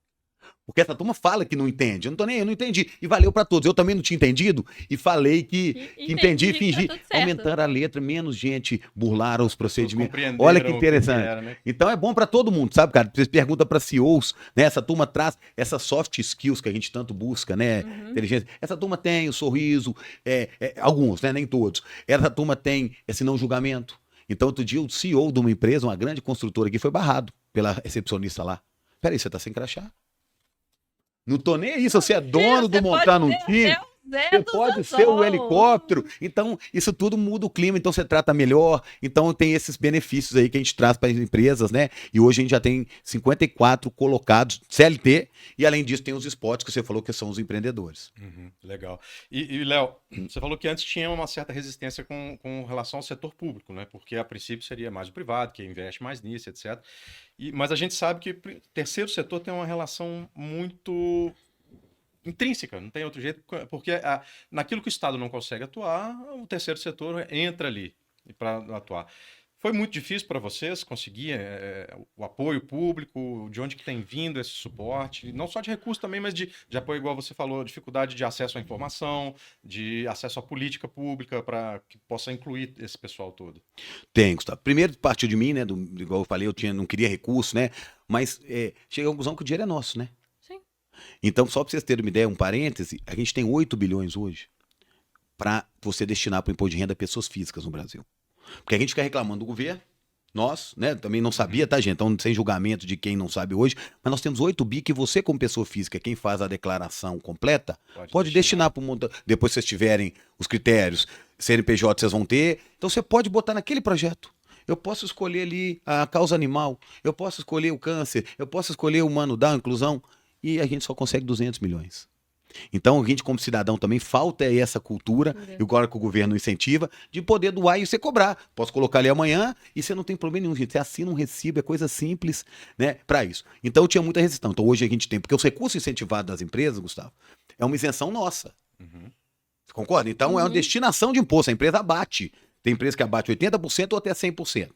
Porque essa turma fala que não entende. Eu não entendi. E valeu para todos. Eu também não tinha entendido e falei que entendi e fingi. Tá tudo certo. Aumentar a letra, menos gente burlaram os procedimentos. Compreenderam Olha que o interessante. era, né? Então é bom para todo mundo, sabe, cara? Você pergunta para CEOs, né? Essa turma traz essas soft skills que a gente tanto busca, né? Inteligência. Essa turma tem o sorriso, alguns, né? Nem todos. Essa turma tem esse não julgamento. Então, outro dia, o CEO de uma empresa, uma grande construtora aqui, foi barrado pela recepcionista lá. Peraí, você tá sem crachá? Não tô nem aí, se você é dono do Montando um Time, você pode ser o helicóptero. Então, isso tudo muda o clima, então você trata melhor. Então, tem esses benefícios aí que a gente traz para as empresas, né? E hoje a gente já tem 54 colocados CLT, e além disso tem os spots que você falou que são os empreendedores. Legal. E Léo, você falou que antes tinha uma certa resistência com relação ao setor público, né? Porque a princípio seria mais o privado, que investe mais nisso, etc. Mas a gente sabe que o terceiro setor tem uma relação muito intrínseca, não tem outro jeito, porque naquilo que o Estado não consegue atuar, o terceiro setor entra ali para atuar. Foi muito difícil para vocês conseguir o apoio público, de onde que tem vindo esse suporte, não só de recurso também, mas de apoio, igual você falou, dificuldade de acesso à informação, de acesso à política pública para que possa incluir esse pessoal todo? Tem, Gustavo. Primeiro partiu de mim, né? Igual eu falei, não queria recurso, né? Mas cheguei à conclusão que o dinheiro é nosso, né? Sim. Então, só para vocês terem uma ideia, um parêntese, a gente tem 8 bilhões hoje para você destinar para o imposto de renda a pessoas físicas no Brasil. Porque a gente fica reclamando do governo, nós, né, também não sabia, tá, gente? Então, sem julgamento de quem não sabe hoje, mas nós temos 8 bi que você, como pessoa física, quem faz a declaração completa, pode destinar para o mundo. Depois que vocês tiverem os critérios, CNPJ vocês vão ter, então você pode botar naquele projeto. Eu posso escolher ali a causa animal, eu posso escolher o câncer, eu posso escolher o humano da inclusão, e a gente só consegue 200 milhões. Então, a gente, como cidadão, também falta essa cultura, e agora que o governo incentiva, de poder doar e você cobrar. Posso colocar ali amanhã e você não tem problema nenhum, gente. Você assina um recibo, é coisa simples, né, para isso. Então, tinha muita resistência. Então, hoje a gente tem, porque os recursos incentivados das empresas, Gustavo, é uma isenção nossa. Você concorda? Então, é uma destinação de imposto. A empresa abate. Tem empresa que abate 80% ou até 100%.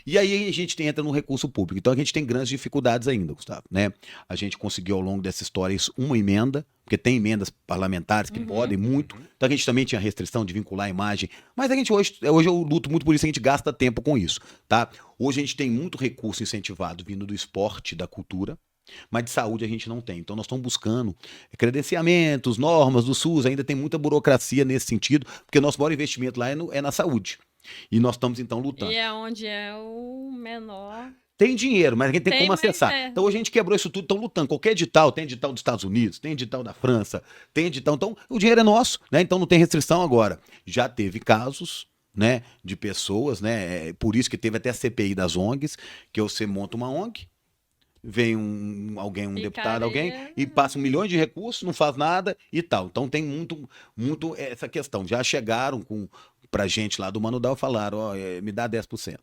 E aí a gente entra no recurso público. Então a gente tem grandes dificuldades ainda, Gustavo, né? A gente conseguiu ao longo dessa história uma emenda, porque tem emendas parlamentares que podem muito. Então a gente também tinha restrição de vincular a imagem. Mas a gente hoje eu luto muito por isso, a gente gasta tempo com isso, tá? Hoje a gente tem muito recurso incentivado vindo do esporte, da cultura, mas de saúde a gente não tem. Então nós estamos buscando credenciamentos, normas do SUS, ainda tem muita burocracia nesse sentido, porque o nosso maior investimento lá é na saúde. E nós estamos então lutando. E é onde é o menor. Tem dinheiro, mas a gente tem como acessar. É. Então hoje a gente quebrou isso tudo, estão lutando. Qualquer edital, tem edital dos Estados Unidos, tem edital da França, tem edital. Então o dinheiro é nosso, né? Então não tem restrição agora. Já teve casos, né, de pessoas, né? Por isso que teve até a CPI das ONGs, que você monta uma ONG, vem um deputado, e passa milhões de recursos, não faz nada e tal. Então tem muito essa questão. Já chegaram pra gente lá do Mano Dal e falaram, me dá 10%.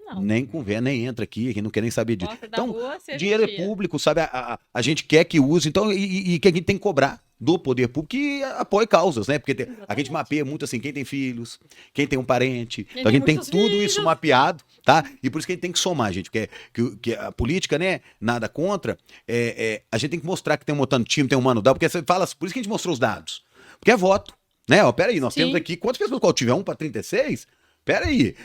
Não. Nem conversa, nem entra aqui, quem não quer nem saber disso. Então, rua, dinheiro é público, sabe? A gente quer que use, então, e que a gente tem que cobrar do poder público que apoie causas, né? Porque a gente mapeia muito assim, quem tem filhos, quem tem um parente. Então a gente tem tudo isso mapeado, tá? E por isso que a gente tem que somar, gente. Que a política, né? Nada contra. A gente tem que mostrar que tem um montando time, tem um Mano Dal, porque você fala, por isso que a gente mostrou os dados. Porque é voto. Né? Ó, peraí, nós temos aqui, quantas pessoas qual tiver? 1 para 36? Peraí.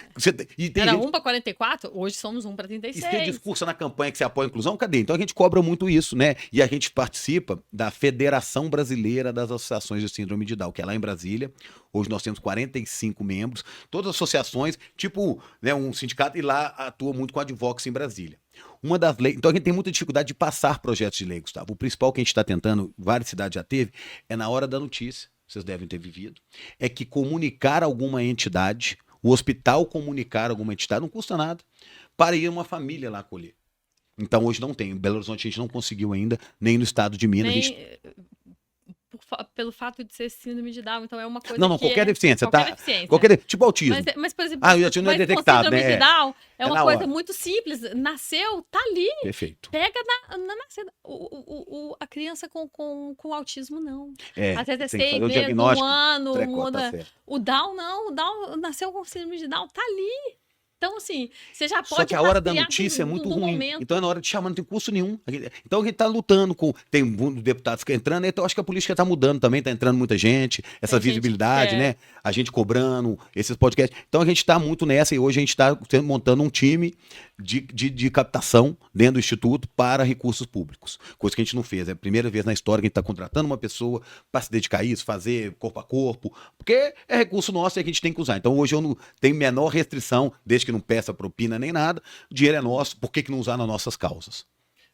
Era 1 para 44? Hoje somos 1 para 36. E tem discurso na campanha que você apoia a inclusão? Cadê? Então a gente cobra muito isso, né? E a gente participa da Federação Brasileira das Associações de Síndrome de Down, que é lá em Brasília. Hoje nós temos 45 membros, todas as associações, tipo, né, um sindicato, e lá atua muito com a Advox em Brasília. Uma das leis. Então a gente tem muita dificuldade de passar projetos de lei, Gustavo. O principal que a gente está tentando, várias cidades já teve, é na hora da notícia. Vocês devem ter vivido, é que comunicar alguma entidade, o hospital comunicar alguma entidade, não custa nada, para ir uma família lá acolher. Então hoje não tem. Em Belo Horizonte a gente não conseguiu ainda, nem no estado de Minas. Pelo fato de ser síndrome de Down, então é uma coisa não, qualquer deficiência, qualquer tá? Deficiência. Tipo autismo. Mas por exemplo, eu tinha detectado, síndrome de Down é uma coisa hora. muito simples. Nasceu, tá ali. Perfeito. Pega na nascida. A criança com autismo, não. Até 6 meses, 1 ano, muda. O Down, não. O Down nasceu com síndrome de Down, tá ali. Então, assim, você já pode... Só que a hora da notícia é muito ruim. Momento. Então, é na hora de chamar, não tem custo nenhum. Então, a gente tá lutando com... Tem deputados que entrando, então acho que a política tá mudando também, tá entrando muita gente, essa visibilidade, né? A gente cobrando, esses podcasts. Então, a gente tá muito nessa e hoje a gente tá montando um time de captação dentro do Instituto para recursos públicos. Coisa que a gente não fez. É a primeira vez na história que a gente tá contratando uma pessoa para se dedicar a isso, fazer corpo a corpo, porque é recurso nosso e a gente tem que usar. Então, hoje eu não tenho menor restrição, desde que não peça propina nem nada, o dinheiro é nosso, por que não usar nas nossas causas?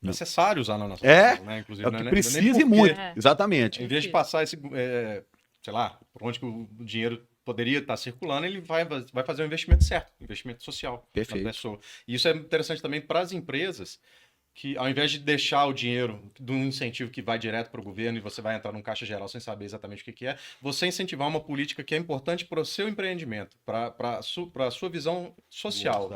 É necessário usar nas nossas causas, né? Inclusive, é o que precisa e muito, exatamente. Em vez de passar esse, sei lá, por onde que o dinheiro poderia estar circulando, ele vai fazer um investimento certo, investimento social. Perfeito. Na pessoa. E isso é interessante também para as empresas, que ao invés de deixar o dinheiro de um incentivo que vai direto para o governo e você vai entrar num caixa geral sem saber exatamente o que é, você incentivar uma política que é importante para o seu empreendimento, para a sua visão social.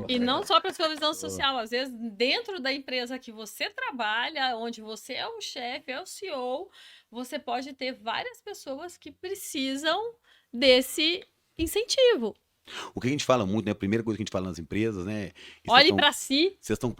E não só para a sua visão social, às vezes dentro da empresa que você trabalha, onde você é o chefe, é o CEO, você pode ter várias pessoas que precisam desse incentivo. O que a gente fala muito, né? A primeira coisa que a gente fala nas empresas, né? Olhe para si. Vocês estão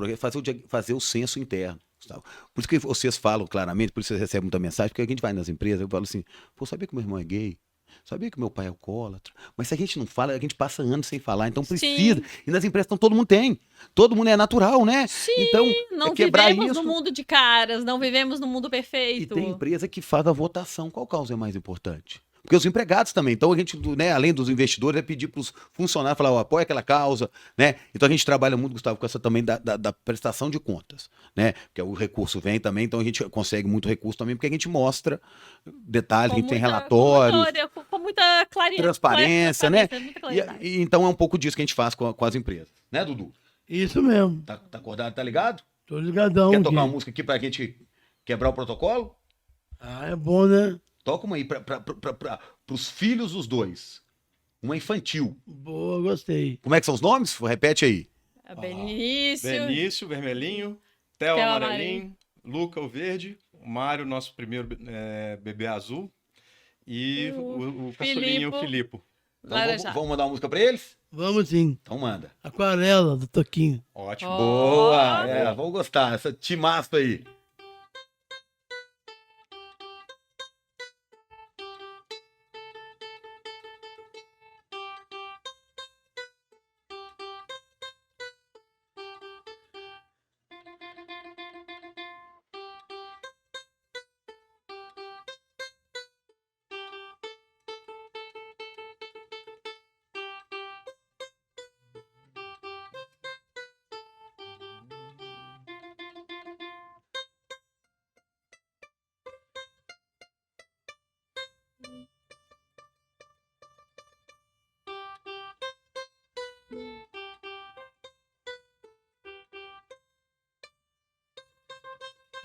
fazer o censo interno. Gustavo. Por isso que vocês falam claramente, por isso vocês recebem muita mensagem, porque a gente vai nas empresas, eu falo assim, pô, sabia que meu irmão é gay? sabia que meu pai é alcoólatra? Mas se a gente não fala, a gente passa anos sem falar, então precisa. Sim. E nas empresas, então, todo mundo tem. Todo mundo é natural, né? Sim, então, não vivemos no mundo de caras, não vivemos no mundo perfeito. E tem empresa que faz a votação. Qual causa é mais importante? Porque os empregados também. Então a gente, né, além dos investidores, é pedir para os funcionários falar, apoia aquela causa, né? Então a gente trabalha muito, Gustavo, com essa também da prestação de contas, né? Porque o recurso vem também, então a gente consegue muito recurso também, porque a gente mostra detalhes, a gente tem relatórios. Com muita transparência, né? E então é um pouco disso que a gente faz com as empresas, né, Dudu? Isso mesmo. Tá acordado, tá ligado? Tô ligadão. Quer tocar uma música aqui pra gente quebrar o protocolo? Ah, é bom, né? Toca uma aí pros filhos dos dois. Uma infantil. Boa, gostei. Como é que são os nomes? Repete aí. Benício, vermelhinho. Theo amarelinho. Luca, o verde. O Mário, nosso primeiro bebê azul. E o caçulinha, o Filipe. Então vamos mandar uma música pra eles? Vamos sim. Então manda. Aquarela, do Toquinho. Ótimo. Boa. Vamos gostar. Essa timaço aí.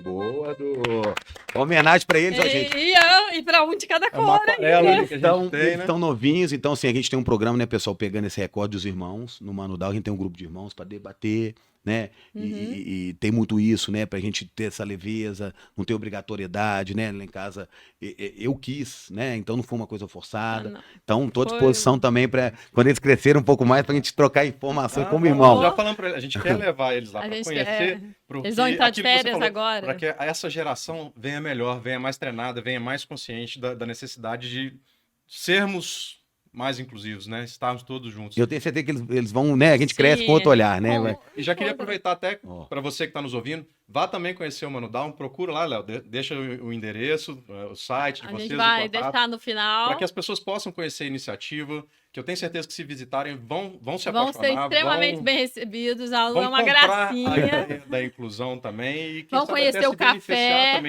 Boa, homenagem pra eles, gente. E pra um de cada cor. Eles estão novinhos, então assim, a gente tem um programa, né, pessoal, pegando esse recorde dos irmãos, no Manudal, a gente tem um grupo de irmãos pra debater, né, e tem muito isso, né, pra gente ter essa leveza, não ter obrigatoriedade, né, lá em casa eu quis, né, então não foi uma coisa forçada, então tô à disposição também pra, quando eles crescerem um pouco mais, pra gente trocar informações como irmão. Já falando pra eles, a gente quer levar eles lá pra conhecer. Eles vão entrar de férias agora. Para que essa geração venha melhor, venha mais treinada, venha mais consciente da necessidade de sermos mais inclusivos, né? Estarmos todos juntos. Eu tenho certeza que eles vão, né? A gente cresce com outro olhar, né? E já queria aproveitar até para você que está nos ouvindo, vá também conhecer o Manudown, procura lá, Léo, deixa o endereço, o site de vocês. A gente vai deixar no final. Para que as pessoas possam conhecer a iniciativa, que eu tenho certeza que se visitarem vão se apaixonar. Vão ser extremamente bem recebidos, a Lu é uma gracinha. A ideia da inclusão também. E vão conhecer o café,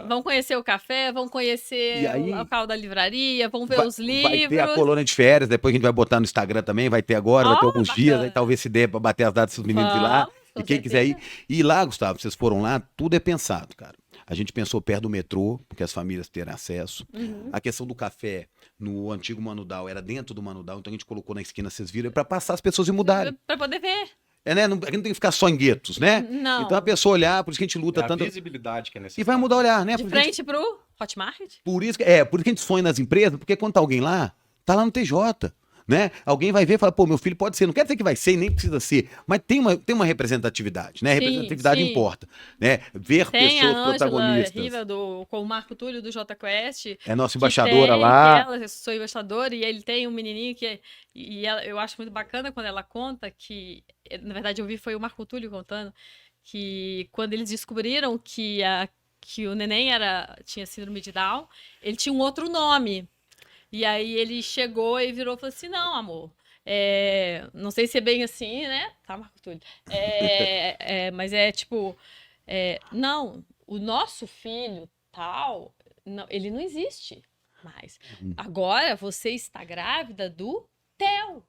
vão conhecer o café, vão conhecer o local da livraria, vão ver os livros. Vai ter a colônia de férias, depois a gente vai botar no Instagram também, vai ter agora, vai ter alguns dias, aí talvez se dê para bater as datas dos meninos de lá. E quem quiser ir. E lá, Gustavo, vocês foram lá, tudo é pensado, cara. A gente pensou perto do metrô, porque as famílias terem acesso. A questão do café no antigo Manudal era dentro do Manudal, então a gente colocou na esquina, vocês viram, para passar as pessoas e mudarem. Para poder ver. Né? A gente não tem que ficar só em guetos, né? Não. Então a pessoa olhar, por isso que a gente luta tanto. A visibilidade que é necessária. E vai mudar o olhar, né? De frente pro Hotmart? Por isso que a gente sonha nas empresas, porque quando tá alguém lá, tá lá no TJ. Né? Alguém vai ver e fala, pô, meu filho pode ser, não quer dizer que vai ser e nem precisa ser, mas tem uma representatividade, né? Representatividade importa, né? Ver pessoas protagonistas. Riva com o Marco Túlio do J Quest. É nossa embaixadora lá. Eu sou embaixadora e ele tem um menininho que eu acho muito bacana quando ela conta que, na verdade eu vi foi o Marco Túlio contando, que quando eles descobriram que o neném tinha síndrome de Down, ele tinha um outro nome. E aí ele chegou e virou e falou assim, não, amor, não sei se é bem assim, né? Tá, Marco Túlio? Mas é tipo, não, o nosso filho, tal, não, ele não existe mais. Agora você está grávida do Theo.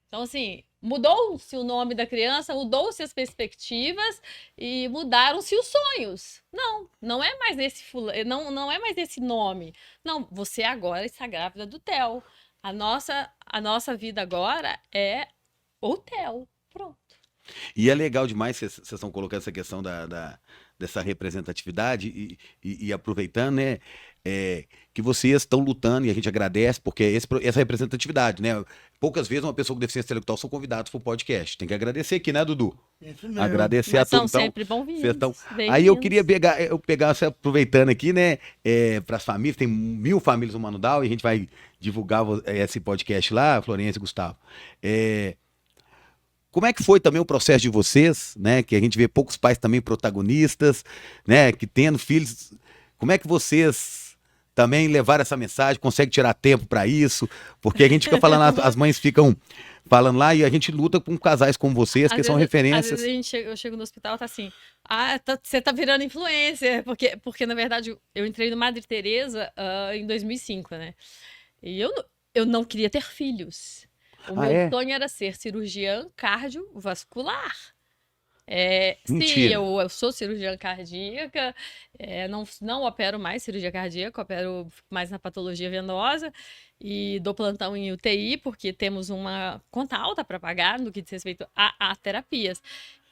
Então, assim, mudou-se o nome da criança, mudou-se as perspectivas e mudaram-se os sonhos. Não é mais não é mais esse nome. Não, você agora está grávida do Theo. A nossa vida agora é o Theo. Pronto. E é legal demais vocês estão colocando essa questão dessa representatividade e aproveitando, né? que vocês estão lutando e a gente agradece, porque essa representatividade, né? Poucas vezes uma pessoa com deficiência intelectual são convidados para o podcast. Tem que agradecer aqui, né, Dudu? Isso mesmo. Agradecer Mas a todos. são sempre bem-vindos. Aí eu queria pegar, aproveitando aqui, né, para as famílias, tem 1000 famílias no Mano Down, e a gente vai divulgar esse podcast lá, Florência e Gustavo. Como é que foi também o processo de vocês, né? Que a gente vê poucos pais também protagonistas, né? Que tendo filhos. Como é que vocês também levaram essa mensagem? Conseguem tirar tempo para isso? Porque a gente fica falando, as mães ficam falando lá e a gente luta com casais como vocês, que são referências. Às vezes eu chego no hospital e tá assim, você tá virando influencer. Porque, na verdade, eu entrei no Madre Teresa em 2005, né? E eu não queria ter filhos. O meu sonho era ser cirurgiã cardiovascular. Sim, eu sou cirurgiã cardíaca, não opero mais cirurgia cardíaca, opero mais na patologia venosa e dou plantão em UTI, porque temos uma conta alta para pagar no que diz respeito a terapias.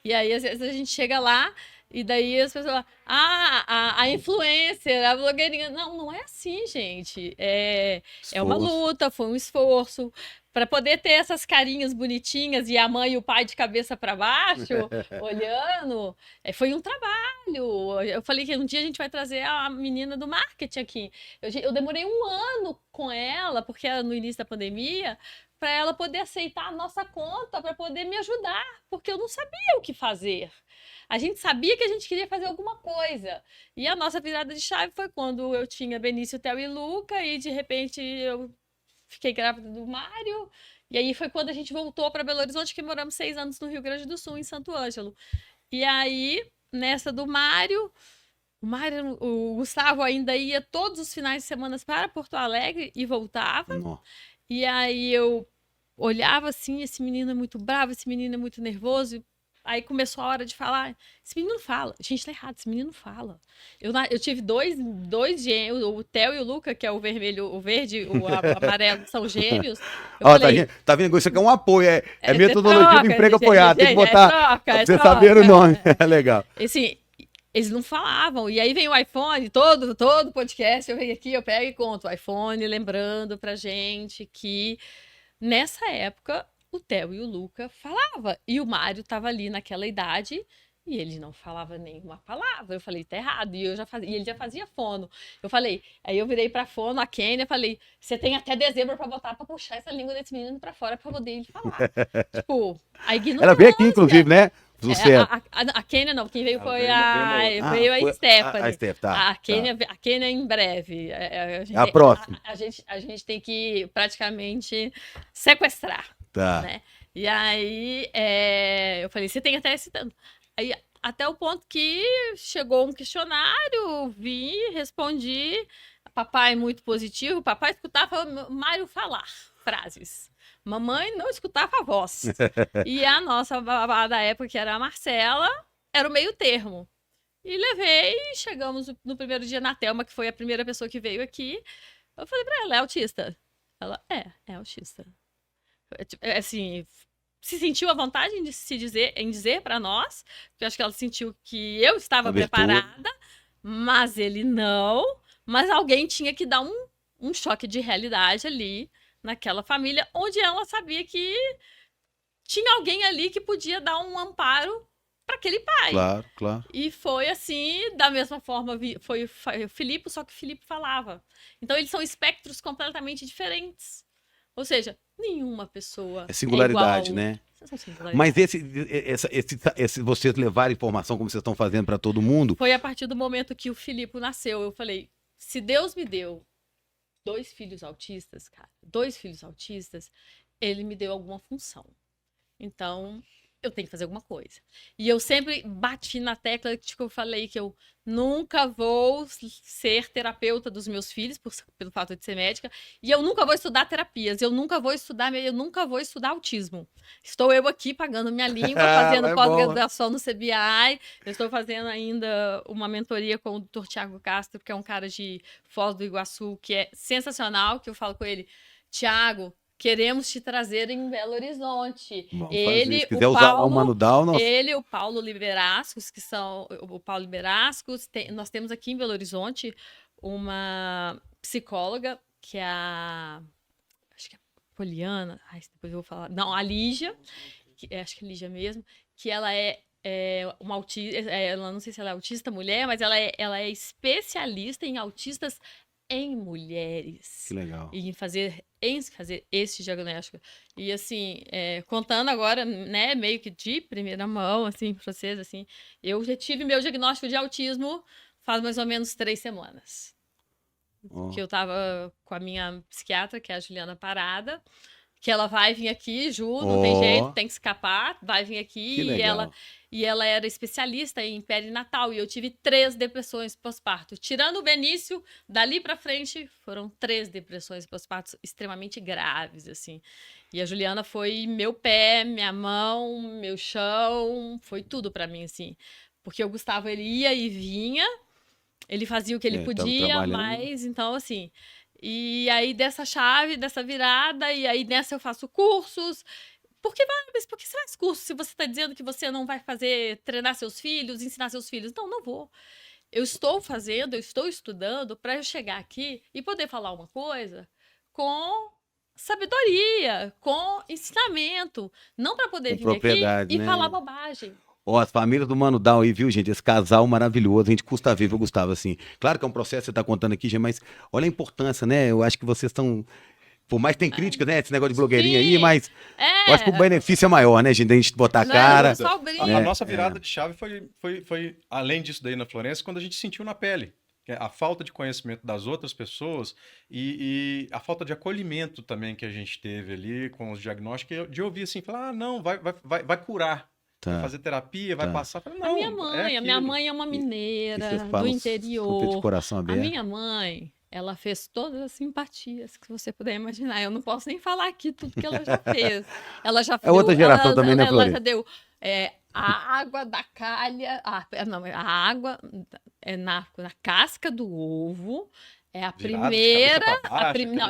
E aí, às vezes, a gente chega lá e daí as pessoas falam, a influencer, a blogueirinha. Não é assim, gente. É uma luta, foi um esforço. Para poder ter essas carinhas bonitinhas e a mãe e o pai de cabeça para baixo, olhando, foi um trabalho. Eu falei que um dia a gente vai trazer a menina do marketing aqui. Eu demorei 1 ano com ela, porque era no início da pandemia, para ela poder aceitar a nossa conta, para poder me ajudar, porque eu não sabia o que fazer. A gente sabia que a gente queria fazer alguma coisa. E a nossa virada de chave foi quando eu tinha Benício, Theo e Luca, e de repente eu fiquei grávida do Mário, e aí foi quando a gente voltou para Belo Horizonte, que moramos 6 anos no Rio Grande do Sul, em Santo Ângelo. E aí, nessa do Mário, o Gustavo ainda ia todos os finais de semana para Porto Alegre e voltava. Não. E aí eu olhava assim, esse menino é muito bravo, esse menino é muito nervoso. Aí começou a hora de falar, esse menino fala. Gente, tá errado, esse menino fala. Eu tive dois gêmeos, o Theo e o Luca, que é o vermelho, o verde, o amarelo, são gêmeos. Falei, tá vendo? Isso aqui é um apoio, é metodologia do emprego apoiado. Tem que botar, pra você saber o nome. É legal. Assim, eles não falavam. E aí vem o iPhone, todo podcast, eu venho aqui, eu pego e conto o iPhone, lembrando pra gente que nessa época o Theo e o Luca falavam. E o Mário estava ali naquela idade e ele não falava nenhuma palavra. Eu falei, tá errado. E ele já fazia fono. Aí eu virei pra fono, a Kênia, falei, você tem até dezembro pra botar pra puxar essa língua desse menino pra fora pra poder ele falar. Tipo, a ignorância. Ela veio aqui, inclusive, né? A Kênia não, quem veio foi a Stephanie. A Steph, tá. A Kênia em breve. A próxima. A gente tem que praticamente sequestrar. Tá. Né? E aí eu falei, você tem até esse tanto. Aí, até o ponto que chegou um questionário, vi, respondi. Papai muito positivo. Papai escutava Mário falar frases. Mamãe não escutava a voz. E a nossa babá da época, que era a Marcela, era o meio termo. E levei, chegamos no primeiro dia na Thelma, que foi a primeira pessoa que veio aqui. Eu falei pra ela, é autista? Ela, é autista. Assim, se sentiu à vontade em dizer para nós, porque eu acho que ela sentiu que eu estava preparada, mas ele não. Mas alguém tinha que dar um choque de realidade ali naquela família, onde ela sabia que tinha alguém ali que podia dar um amparo para aquele pai. Claro. E foi assim, da mesma forma, foi o Filipe, só que o Filipe falava. Então, eles são espectros completamente diferentes. Ou seja, nenhuma pessoa é singularidade, igual. Né? Mas esse vocês levarem informação como vocês estão fazendo para todo mundo... Foi a partir do momento que o Filipe nasceu. Eu falei, se Deus me deu 2 filhos autistas, cara, 2 filhos autistas, ele me deu alguma função. Então, eu tenho que fazer alguma coisa. E eu sempre bati na tecla que eu falei que eu nunca vou ser terapeuta dos meus filhos, pelo fato de ser médica, e eu nunca vou estudar terapias, eu nunca vou estudar autismo. Estou eu aqui pagando minha língua, fazendo pós-graduação no CBI, eu estou fazendo ainda uma mentoria com o Dr. Tiago Castro, que é um cara de Foz do Iguaçu, que é sensacional, que eu falo com ele, Tiago, queremos te trazer em Belo Horizonte. Se quiser usar o Mano Down, ele e o Paulo Liberascos, nós temos aqui em Belo Horizonte uma psicóloga, que é acho que é Poliana, depois eu vou falar, não, a Lígia, acho que é Lígia mesmo, que ela é uma autista, ela não sei se ela é autista mulher, mas ela é especialista em autistas em mulheres. Que legal. E em fazer esse diagnóstico. E assim, contando agora, né, meio que de primeira mão, assim, pra vocês, assim, eu já tive meu diagnóstico de autismo faz mais ou menos 3 semanas. Que eu tava com a minha psiquiatra, que é a Juliana Parada, que ela vai vir aqui, Ju, não tem jeito, tem que escapar, vai vir aqui. Que legal. E ela era especialista em perinatal, e eu tive 3 depressões pós-parto. Tirando o Benício, dali pra frente, foram 3 depressões pós-parto extremamente graves, assim. E a Juliana foi meu pé, minha mão, meu chão, foi tudo pra mim, assim. Porque o Gustavo, ele ia e vinha, ele fazia o que ele podia, mas, então, assim... E aí, dessa chave, dessa virada, e aí nessa eu faço cursos. Por que você faz curso se você está dizendo que você não vai treinar seus filhos, ensinar seus filhos? Não vou. Eu estou fazendo, eu estou estudando para eu chegar aqui e poder falar uma coisa com sabedoria, com ensinamento. Não para poder vir aqui e falar bobagem. As famílias do Mano Down aí, viu, gente? Esse casal maravilhoso, a gente custa ver, viu, Gustavo, assim. Claro que é um processo que você tá contando aqui, gente, mas olha a importância, né? Eu acho que vocês estão... Por mais que tem críticas, né? Esse negócio de blogueirinha aí, mas eu acho que o benefício é maior, né, gente? A gente botar a cara. A nossa virada de chave foi, além disso daí na Florência, quando a gente sentiu na pele. A falta de conhecimento das outras pessoas e a falta de acolhimento também que a gente teve ali com os diagnósticos, de ouvir assim, falar, não, vai curar. Vai fazer terapia, vai passar. Falei, não, a minha mãe é uma mineira do interior. De coração aberto. A minha mãe, ela fez todas as simpatias que você puder imaginar. Eu não posso nem falar aqui tudo que ela já fez. Ela já é outra geração também, né, Flori? Ela já deu a água da calha, a água na casca do ovo. É a primeira,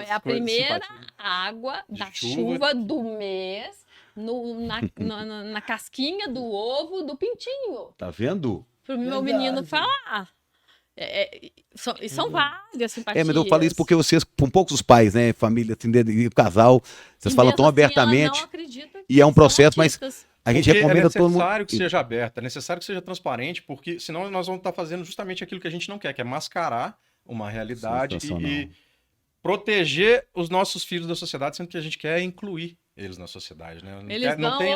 é a primeira água da chuva do mês. Na casquinha do ovo do pintinho. Tá vendo? Pro meu menino falar. São várias simpatias. Mas eu falo isso porque vocês, com poucos pais, né, família, assim, de casal, vocês falam tão abertamente. Ela não acredita e é um processo, mas a gente recomenda todo mundo. É necessário que seja aberto, é necessário que seja transparente, porque senão nós vamos estar fazendo justamente aquilo que a gente não quer, que é mascarar uma realidade e proteger os nossos filhos da sociedade, sendo que a gente quer incluir eles na sociedade, né? Não tem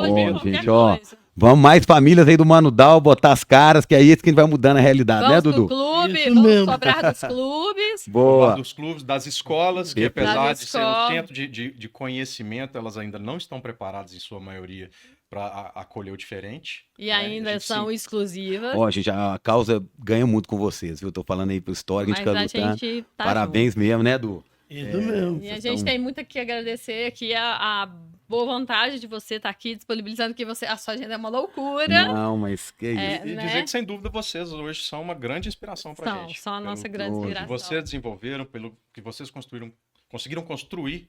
gente, vamos mais famílias aí do Mano Down, botar as caras, que é isso que vai mudando a realidade, né, Dudu? Vamos cobrar dos clubes. Boa. Dos clubes, das escolas, que apesar de ser um centro de conhecimento, elas ainda não estão preparadas, em sua maioria, para acolher o diferente. E ainda são exclusivas. Gente, a causa ganha muito com vocês, viu? Tô falando aí pro histórico, a gente fica lutando. Parabéns mesmo, né, Du? Isso mesmo. E a gente tem muito que agradecer aqui a boa vontade de você estar aqui disponibilizando que a sua agenda é uma loucura. Não, mas que isso. E dizer que, sem dúvida, vocês hoje são uma grande inspiração pra gente. São a nossa grande inspiração. Pelo que vocês desenvolveram, pelo que vocês conseguiram construir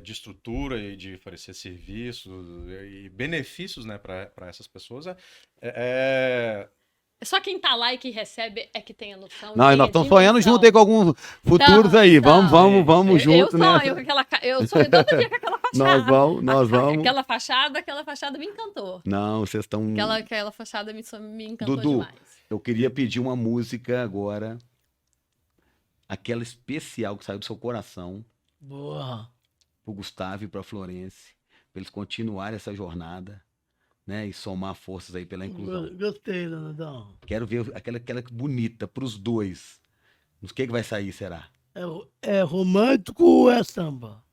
de estrutura e de oferecer serviços e benefícios, né, para essas pessoas. Só quem tá lá e que recebe é que tem a noção. Não, nós estamos sonhando junto aí com alguns futuros aí. Vamos junto, né? Eu sonho todo dia com aquela fachada. Nós vamos. Aquela fachada me encantou. Não, vocês estão... Aquela fachada me encantou Dudu, demais. Eu queria pedir uma música agora, aquela especial que saiu do seu coração. Boa. Pro Gustavo e pra Florence, pra eles continuarem essa jornada, né, e somar forças aí pela inclusão. Gostei, Donadão. Quero ver aquela bonita pros dois. O que vai sair, será? É romântico ou é samba?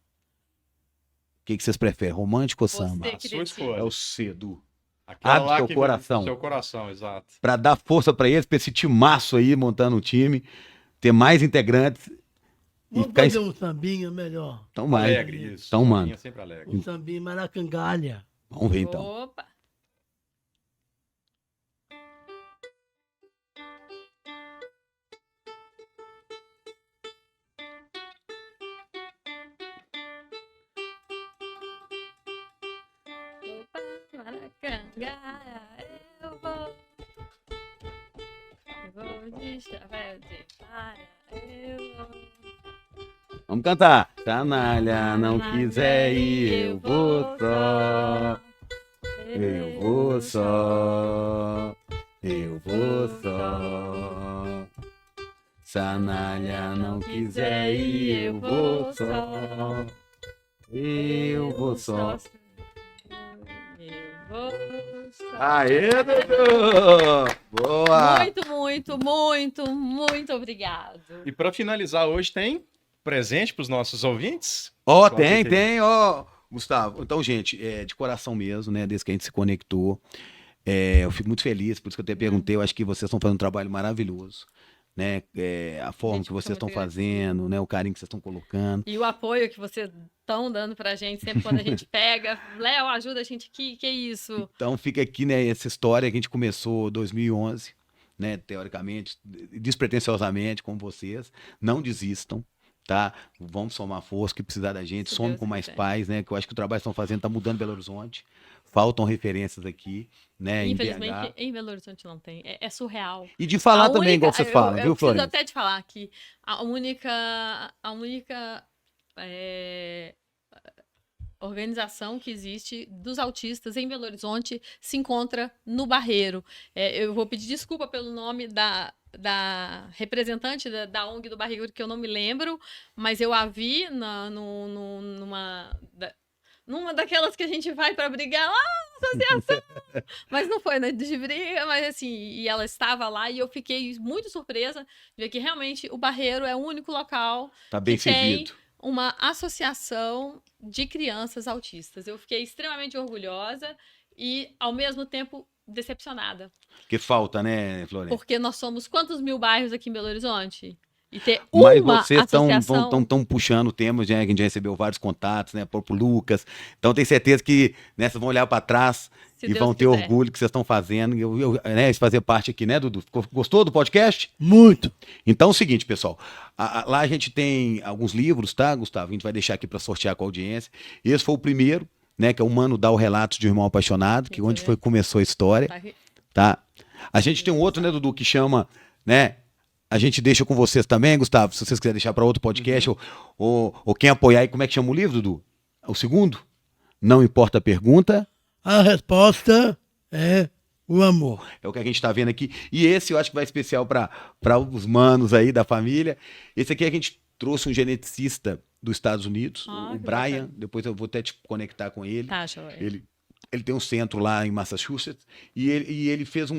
O que vocês preferem, romântico ou samba? A sua escolha. É o cedo. Abre seu coração. Seu coração, exato. Pra dar força pra eles, pra esse timaço aí, montando um time, ter mais integrantes. Vamos fazer um sambinha melhor. Então, mais. Alegre, isso. Então, mano. Sempre alegre. Um sambinha maracangalha. Vamos ver, então. Opa. Maracangalha, eu vou Vamos cantar. Canalha não quiser ir, eu vou só. Eu vou só. Eu vou só. Canalha não quiser ir, eu vou só. Eu vou só. Aê, Dudu! Boa! Muito obrigado. E para finalizar, hoje tem presente para os nossos ouvintes? Ó, tem, ó. Gustavo, então, gente, de coração mesmo, né, desde que a gente se conectou, eu fico muito feliz, por isso que eu até perguntei, eu acho que vocês estão fazendo um trabalho maravilhoso, né, a forma que vocês estão fazendo, né, o carinho que vocês estão colocando. E o apoio que vocês estão dando pra gente, sempre quando a gente pega, Léo, ajuda a gente aqui, que é isso? Então fica aqui, né, essa história que a gente começou em 2011, né, teoricamente, despretensiosamente, com vocês, não desistam. Tá? Vamos somar força, que precisar da gente, some com mais paz, né? Que eu acho que o trabalho que estão fazendo está mudando Belo Horizonte. Faltam referências aqui, né? Infelizmente, em Belo Horizonte não tem. É surreal. E de falar também, igual vocês falam, viu, Flores? Eu preciso até de falar que a única organização que existe dos autistas em Belo Horizonte se encontra no Barreiro. Eu vou pedir desculpa pelo nome da representante da ONG do Barreiro, que eu não me lembro, mas eu a vi numa daquelas que a gente vai para brigar lá na associação, mas não foi de briga, mas assim, e ela estava lá e eu fiquei muito surpresa de ver que realmente o Barreiro é o único local tá bem que servido. Tem uma associação de crianças autistas. Eu fiquei extremamente orgulhosa e, ao mesmo tempo, decepcionada. Que falta, né, Florência? Porque nós somos quantos mil bairros aqui em Belo Horizonte? E ter Mas uma vocês associação... estão puxando temas, né, que a gente já recebeu vários contatos, né, pro Lucas. Então tenho certeza que, né, vocês vão olhar para trás e Deus vão ter orgulho que vocês estão fazendo. Né, fazer parte aqui, né, Dudu? Gostou do podcast? Muito. Então é o seguinte, pessoal. Lá a gente tem alguns livros, tá, Gustavo? A gente vai deixar aqui para sortear com a audiência. Esse foi o primeiro, né, que é o Mano Dá o Relato de um Irmão Apaixonado, que onde começou a história, tá? A gente tem um outro, né, Dudu, que chama, né, a gente deixa com vocês também, Gustavo, se vocês quiserem deixar para outro podcast, ou quem apoiar aí, como é que chama o livro, Dudu? O segundo? Não importa a pergunta. A resposta é o amor. É o que a gente está vendo aqui. E esse eu acho que vai especial para os manos aí da família. Esse aqui a gente trouxe um geneticista dos Estados Unidos, o Brian. Depois eu vou até te conectar com ele. Tá, joia. Ele tem um centro lá em Massachusetts e ele fez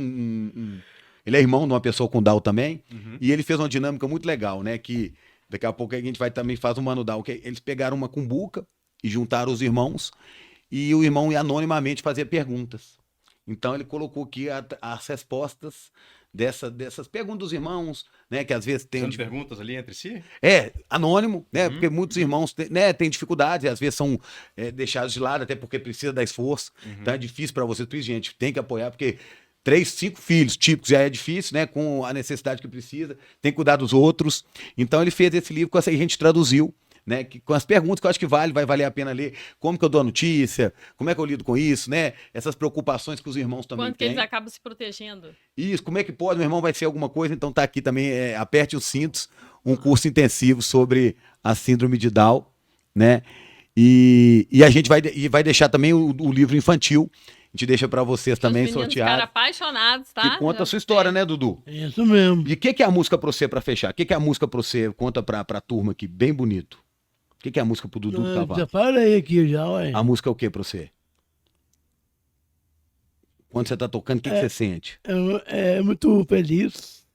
ele é irmão de uma pessoa com Down também, e ele fez uma dinâmica muito legal, né? Que daqui a pouco a gente vai também fazer um Mano Down, que eles pegaram uma cumbuca e juntaram os irmãos, e o irmão ia anonimamente fazer perguntas. Então ele colocou aqui as respostas dessas perguntas dos irmãos, né? Que às vezes tem perguntas ali entre si? Anônimo, né? Porque muitos irmãos têm dificuldades, às vezes são deixados de lado, até porque precisa dar esforço. Então é difícil para vocês, gente, tem que apoiar, porque 3, 5 filhos típicos já é difícil, né? Com a necessidade que precisa, tem que cuidar dos outros. Então ele fez esse livro, a gente traduziu, né? Com as perguntas que eu acho que vai valer a pena ler. Como que eu dou a notícia? Como é que eu lido com isso, né? Essas preocupações que os irmãos também têm. Quanto que eles acabam se protegendo. Isso, como é que pode? Meu irmão vai ser alguma coisa, então tá aqui também, aperte os cintos, um curso intensivo sobre a síndrome de Down, né? E a gente vai deixar também o livro infantil. A gente deixa para vocês também sortear. Os caras apaixonados, tá? Que conta a sua história, né, Dudu? Isso mesmo. E o que é a música pra você, pra fechar? O que é a música pra você? Conta pra turma aqui, bem bonito. O que é a música pro Dudu Cavalo? Já falei aqui já, ué. A música é o que pra você? Quando você tá tocando, o que você sente? É muito feliz.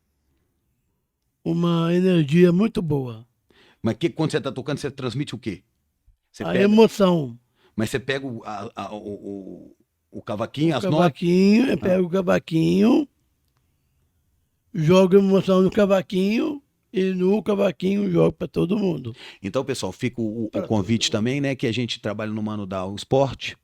Uma energia muito boa. Mas quando você tá tocando, você transmite o quê? Você a emoção. Mas você pega o cavaquinho, as notas? Eu pego o cavaquinho, jogo emoção no cavaquinho e no cavaquinho jogo para todo mundo. Então, pessoal, fica o convite também, né? Que a gente trabalha no Mano Down esporte,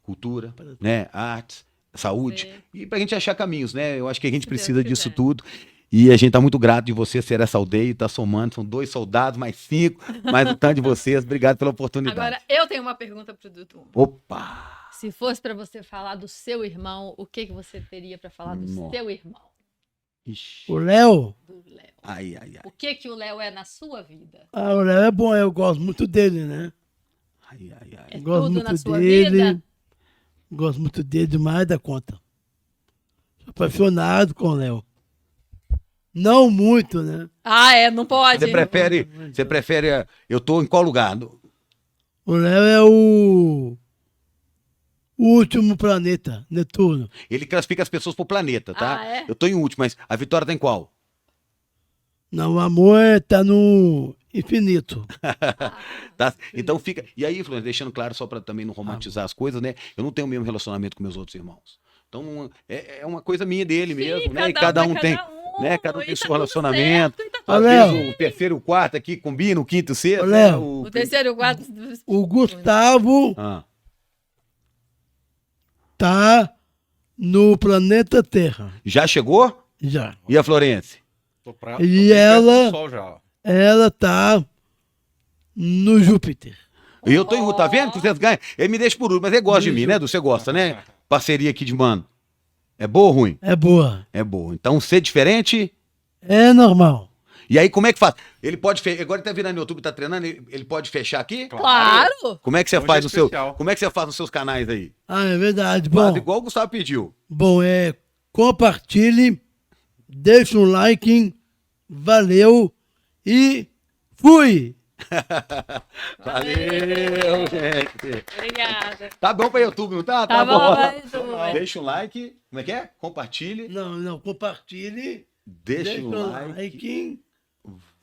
cultura, né? Artes, saúde. E pra gente achar caminhos, né? Eu acho que a gente precisa disso tudo. E a gente tá muito grato de você ser essa aldeia e tá somando. São 2 soldados, mais 5, mais o tanto de vocês. Obrigado pela oportunidade. Agora, eu tenho uma pergunta pro Dudu. Opa! Se fosse para você falar do seu irmão, o que você teria para falar do seu irmão? Ixi. O Léo, Do Léo. Ai, ai, ai. O que o Léo é na sua vida? o Léo é bom, eu gosto muito dele, né? Ai, ai, ai. É Gosto tudo muito na sua dele. vida? Gosto muito dele demais da conta. Sou apaixonado com o Léo. Não muito, né? Não pode. Você prefere, eu tô em qual lugar? O Léo é o último planeta, Netuno. Ele classifica as pessoas por planeta, tá? Ah, é? Eu tô em último, mas a Vitória tá em qual? Não, o amor tá no infinito. Tá? Então fica. E aí, Flor, deixando claro, só para também não romantizar as coisas, né? Eu não tenho o mesmo relacionamento com meus outros irmãos. Então é uma coisa minha dele mesmo, né? E cada um tem. Né? Cada um tem seu relacionamento. Às vezes o terceiro e o quarto aqui combina, o quinto e o sexto. Ô, né? Léo. O terceiro e o quarto. O Gustavo Ah, tá no planeta Terra. já chegou? Já. E a Florence? Tô bem E perto ela- do sol já, ó. Ela tá no Júpiter. E eu tô em. Tá vendo que vocês ganham? Ele me deixa por último, mas ele gosta de mim, né? Você gosta, né? Parceria aqui de mano. É boa ou ruim? É boa. É boa. Então, ser diferente. É normal. E aí, como é que faz? Ele pode fechar. Agora ele tá virando no YouTube, tá treinando, ele pode fechar aqui? Claro! Como é que você Hoje faz é no seu. especial. Como é que você faz nos seus canais aí? É verdade. Faz Bom, igual o Gustavo pediu. compartilhe, deixa um like, valeu e fui! Valeu, gente. Obrigada. Tá bom pra YouTube, não tá? Tá bom pra YouTube. Deixa um like. Como é que é? Compartilhe. Não, compartilhe, Deixa um like. like,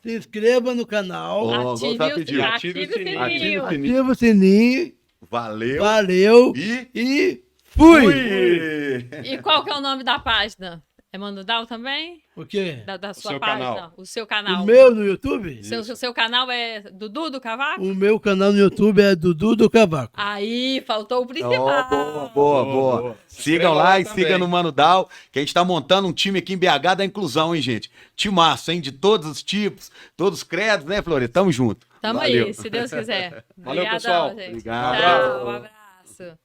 se inscreva no canal, Ó, Ative Gustavo o- pediu. ative o sininho. Ative o sininho. ativa o sininho, Valeu. valeu E. e fui! Fui! E qual que é o nome da página? É Mano Dal também? O quê? Da sua seu página? canal. O seu canal. O meu no YouTube? Seu canal é Dudu do Cavaco? O meu canal no YouTube é Dudu do Cavaco. Aí, faltou o Ó, principal. Boa. Sigam lá e também. sigam no Mano Dal, que a gente tá montando um time aqui em BH da inclusão, hein, gente? Timaço, hein? De todos os tipos, todos os credos, né, Flore? Tamo junto. Tamo Valeu. aí, se Deus quiser. Valeu, Obrigadão, pessoal. gente. Obrigado. Tchau, um abraço.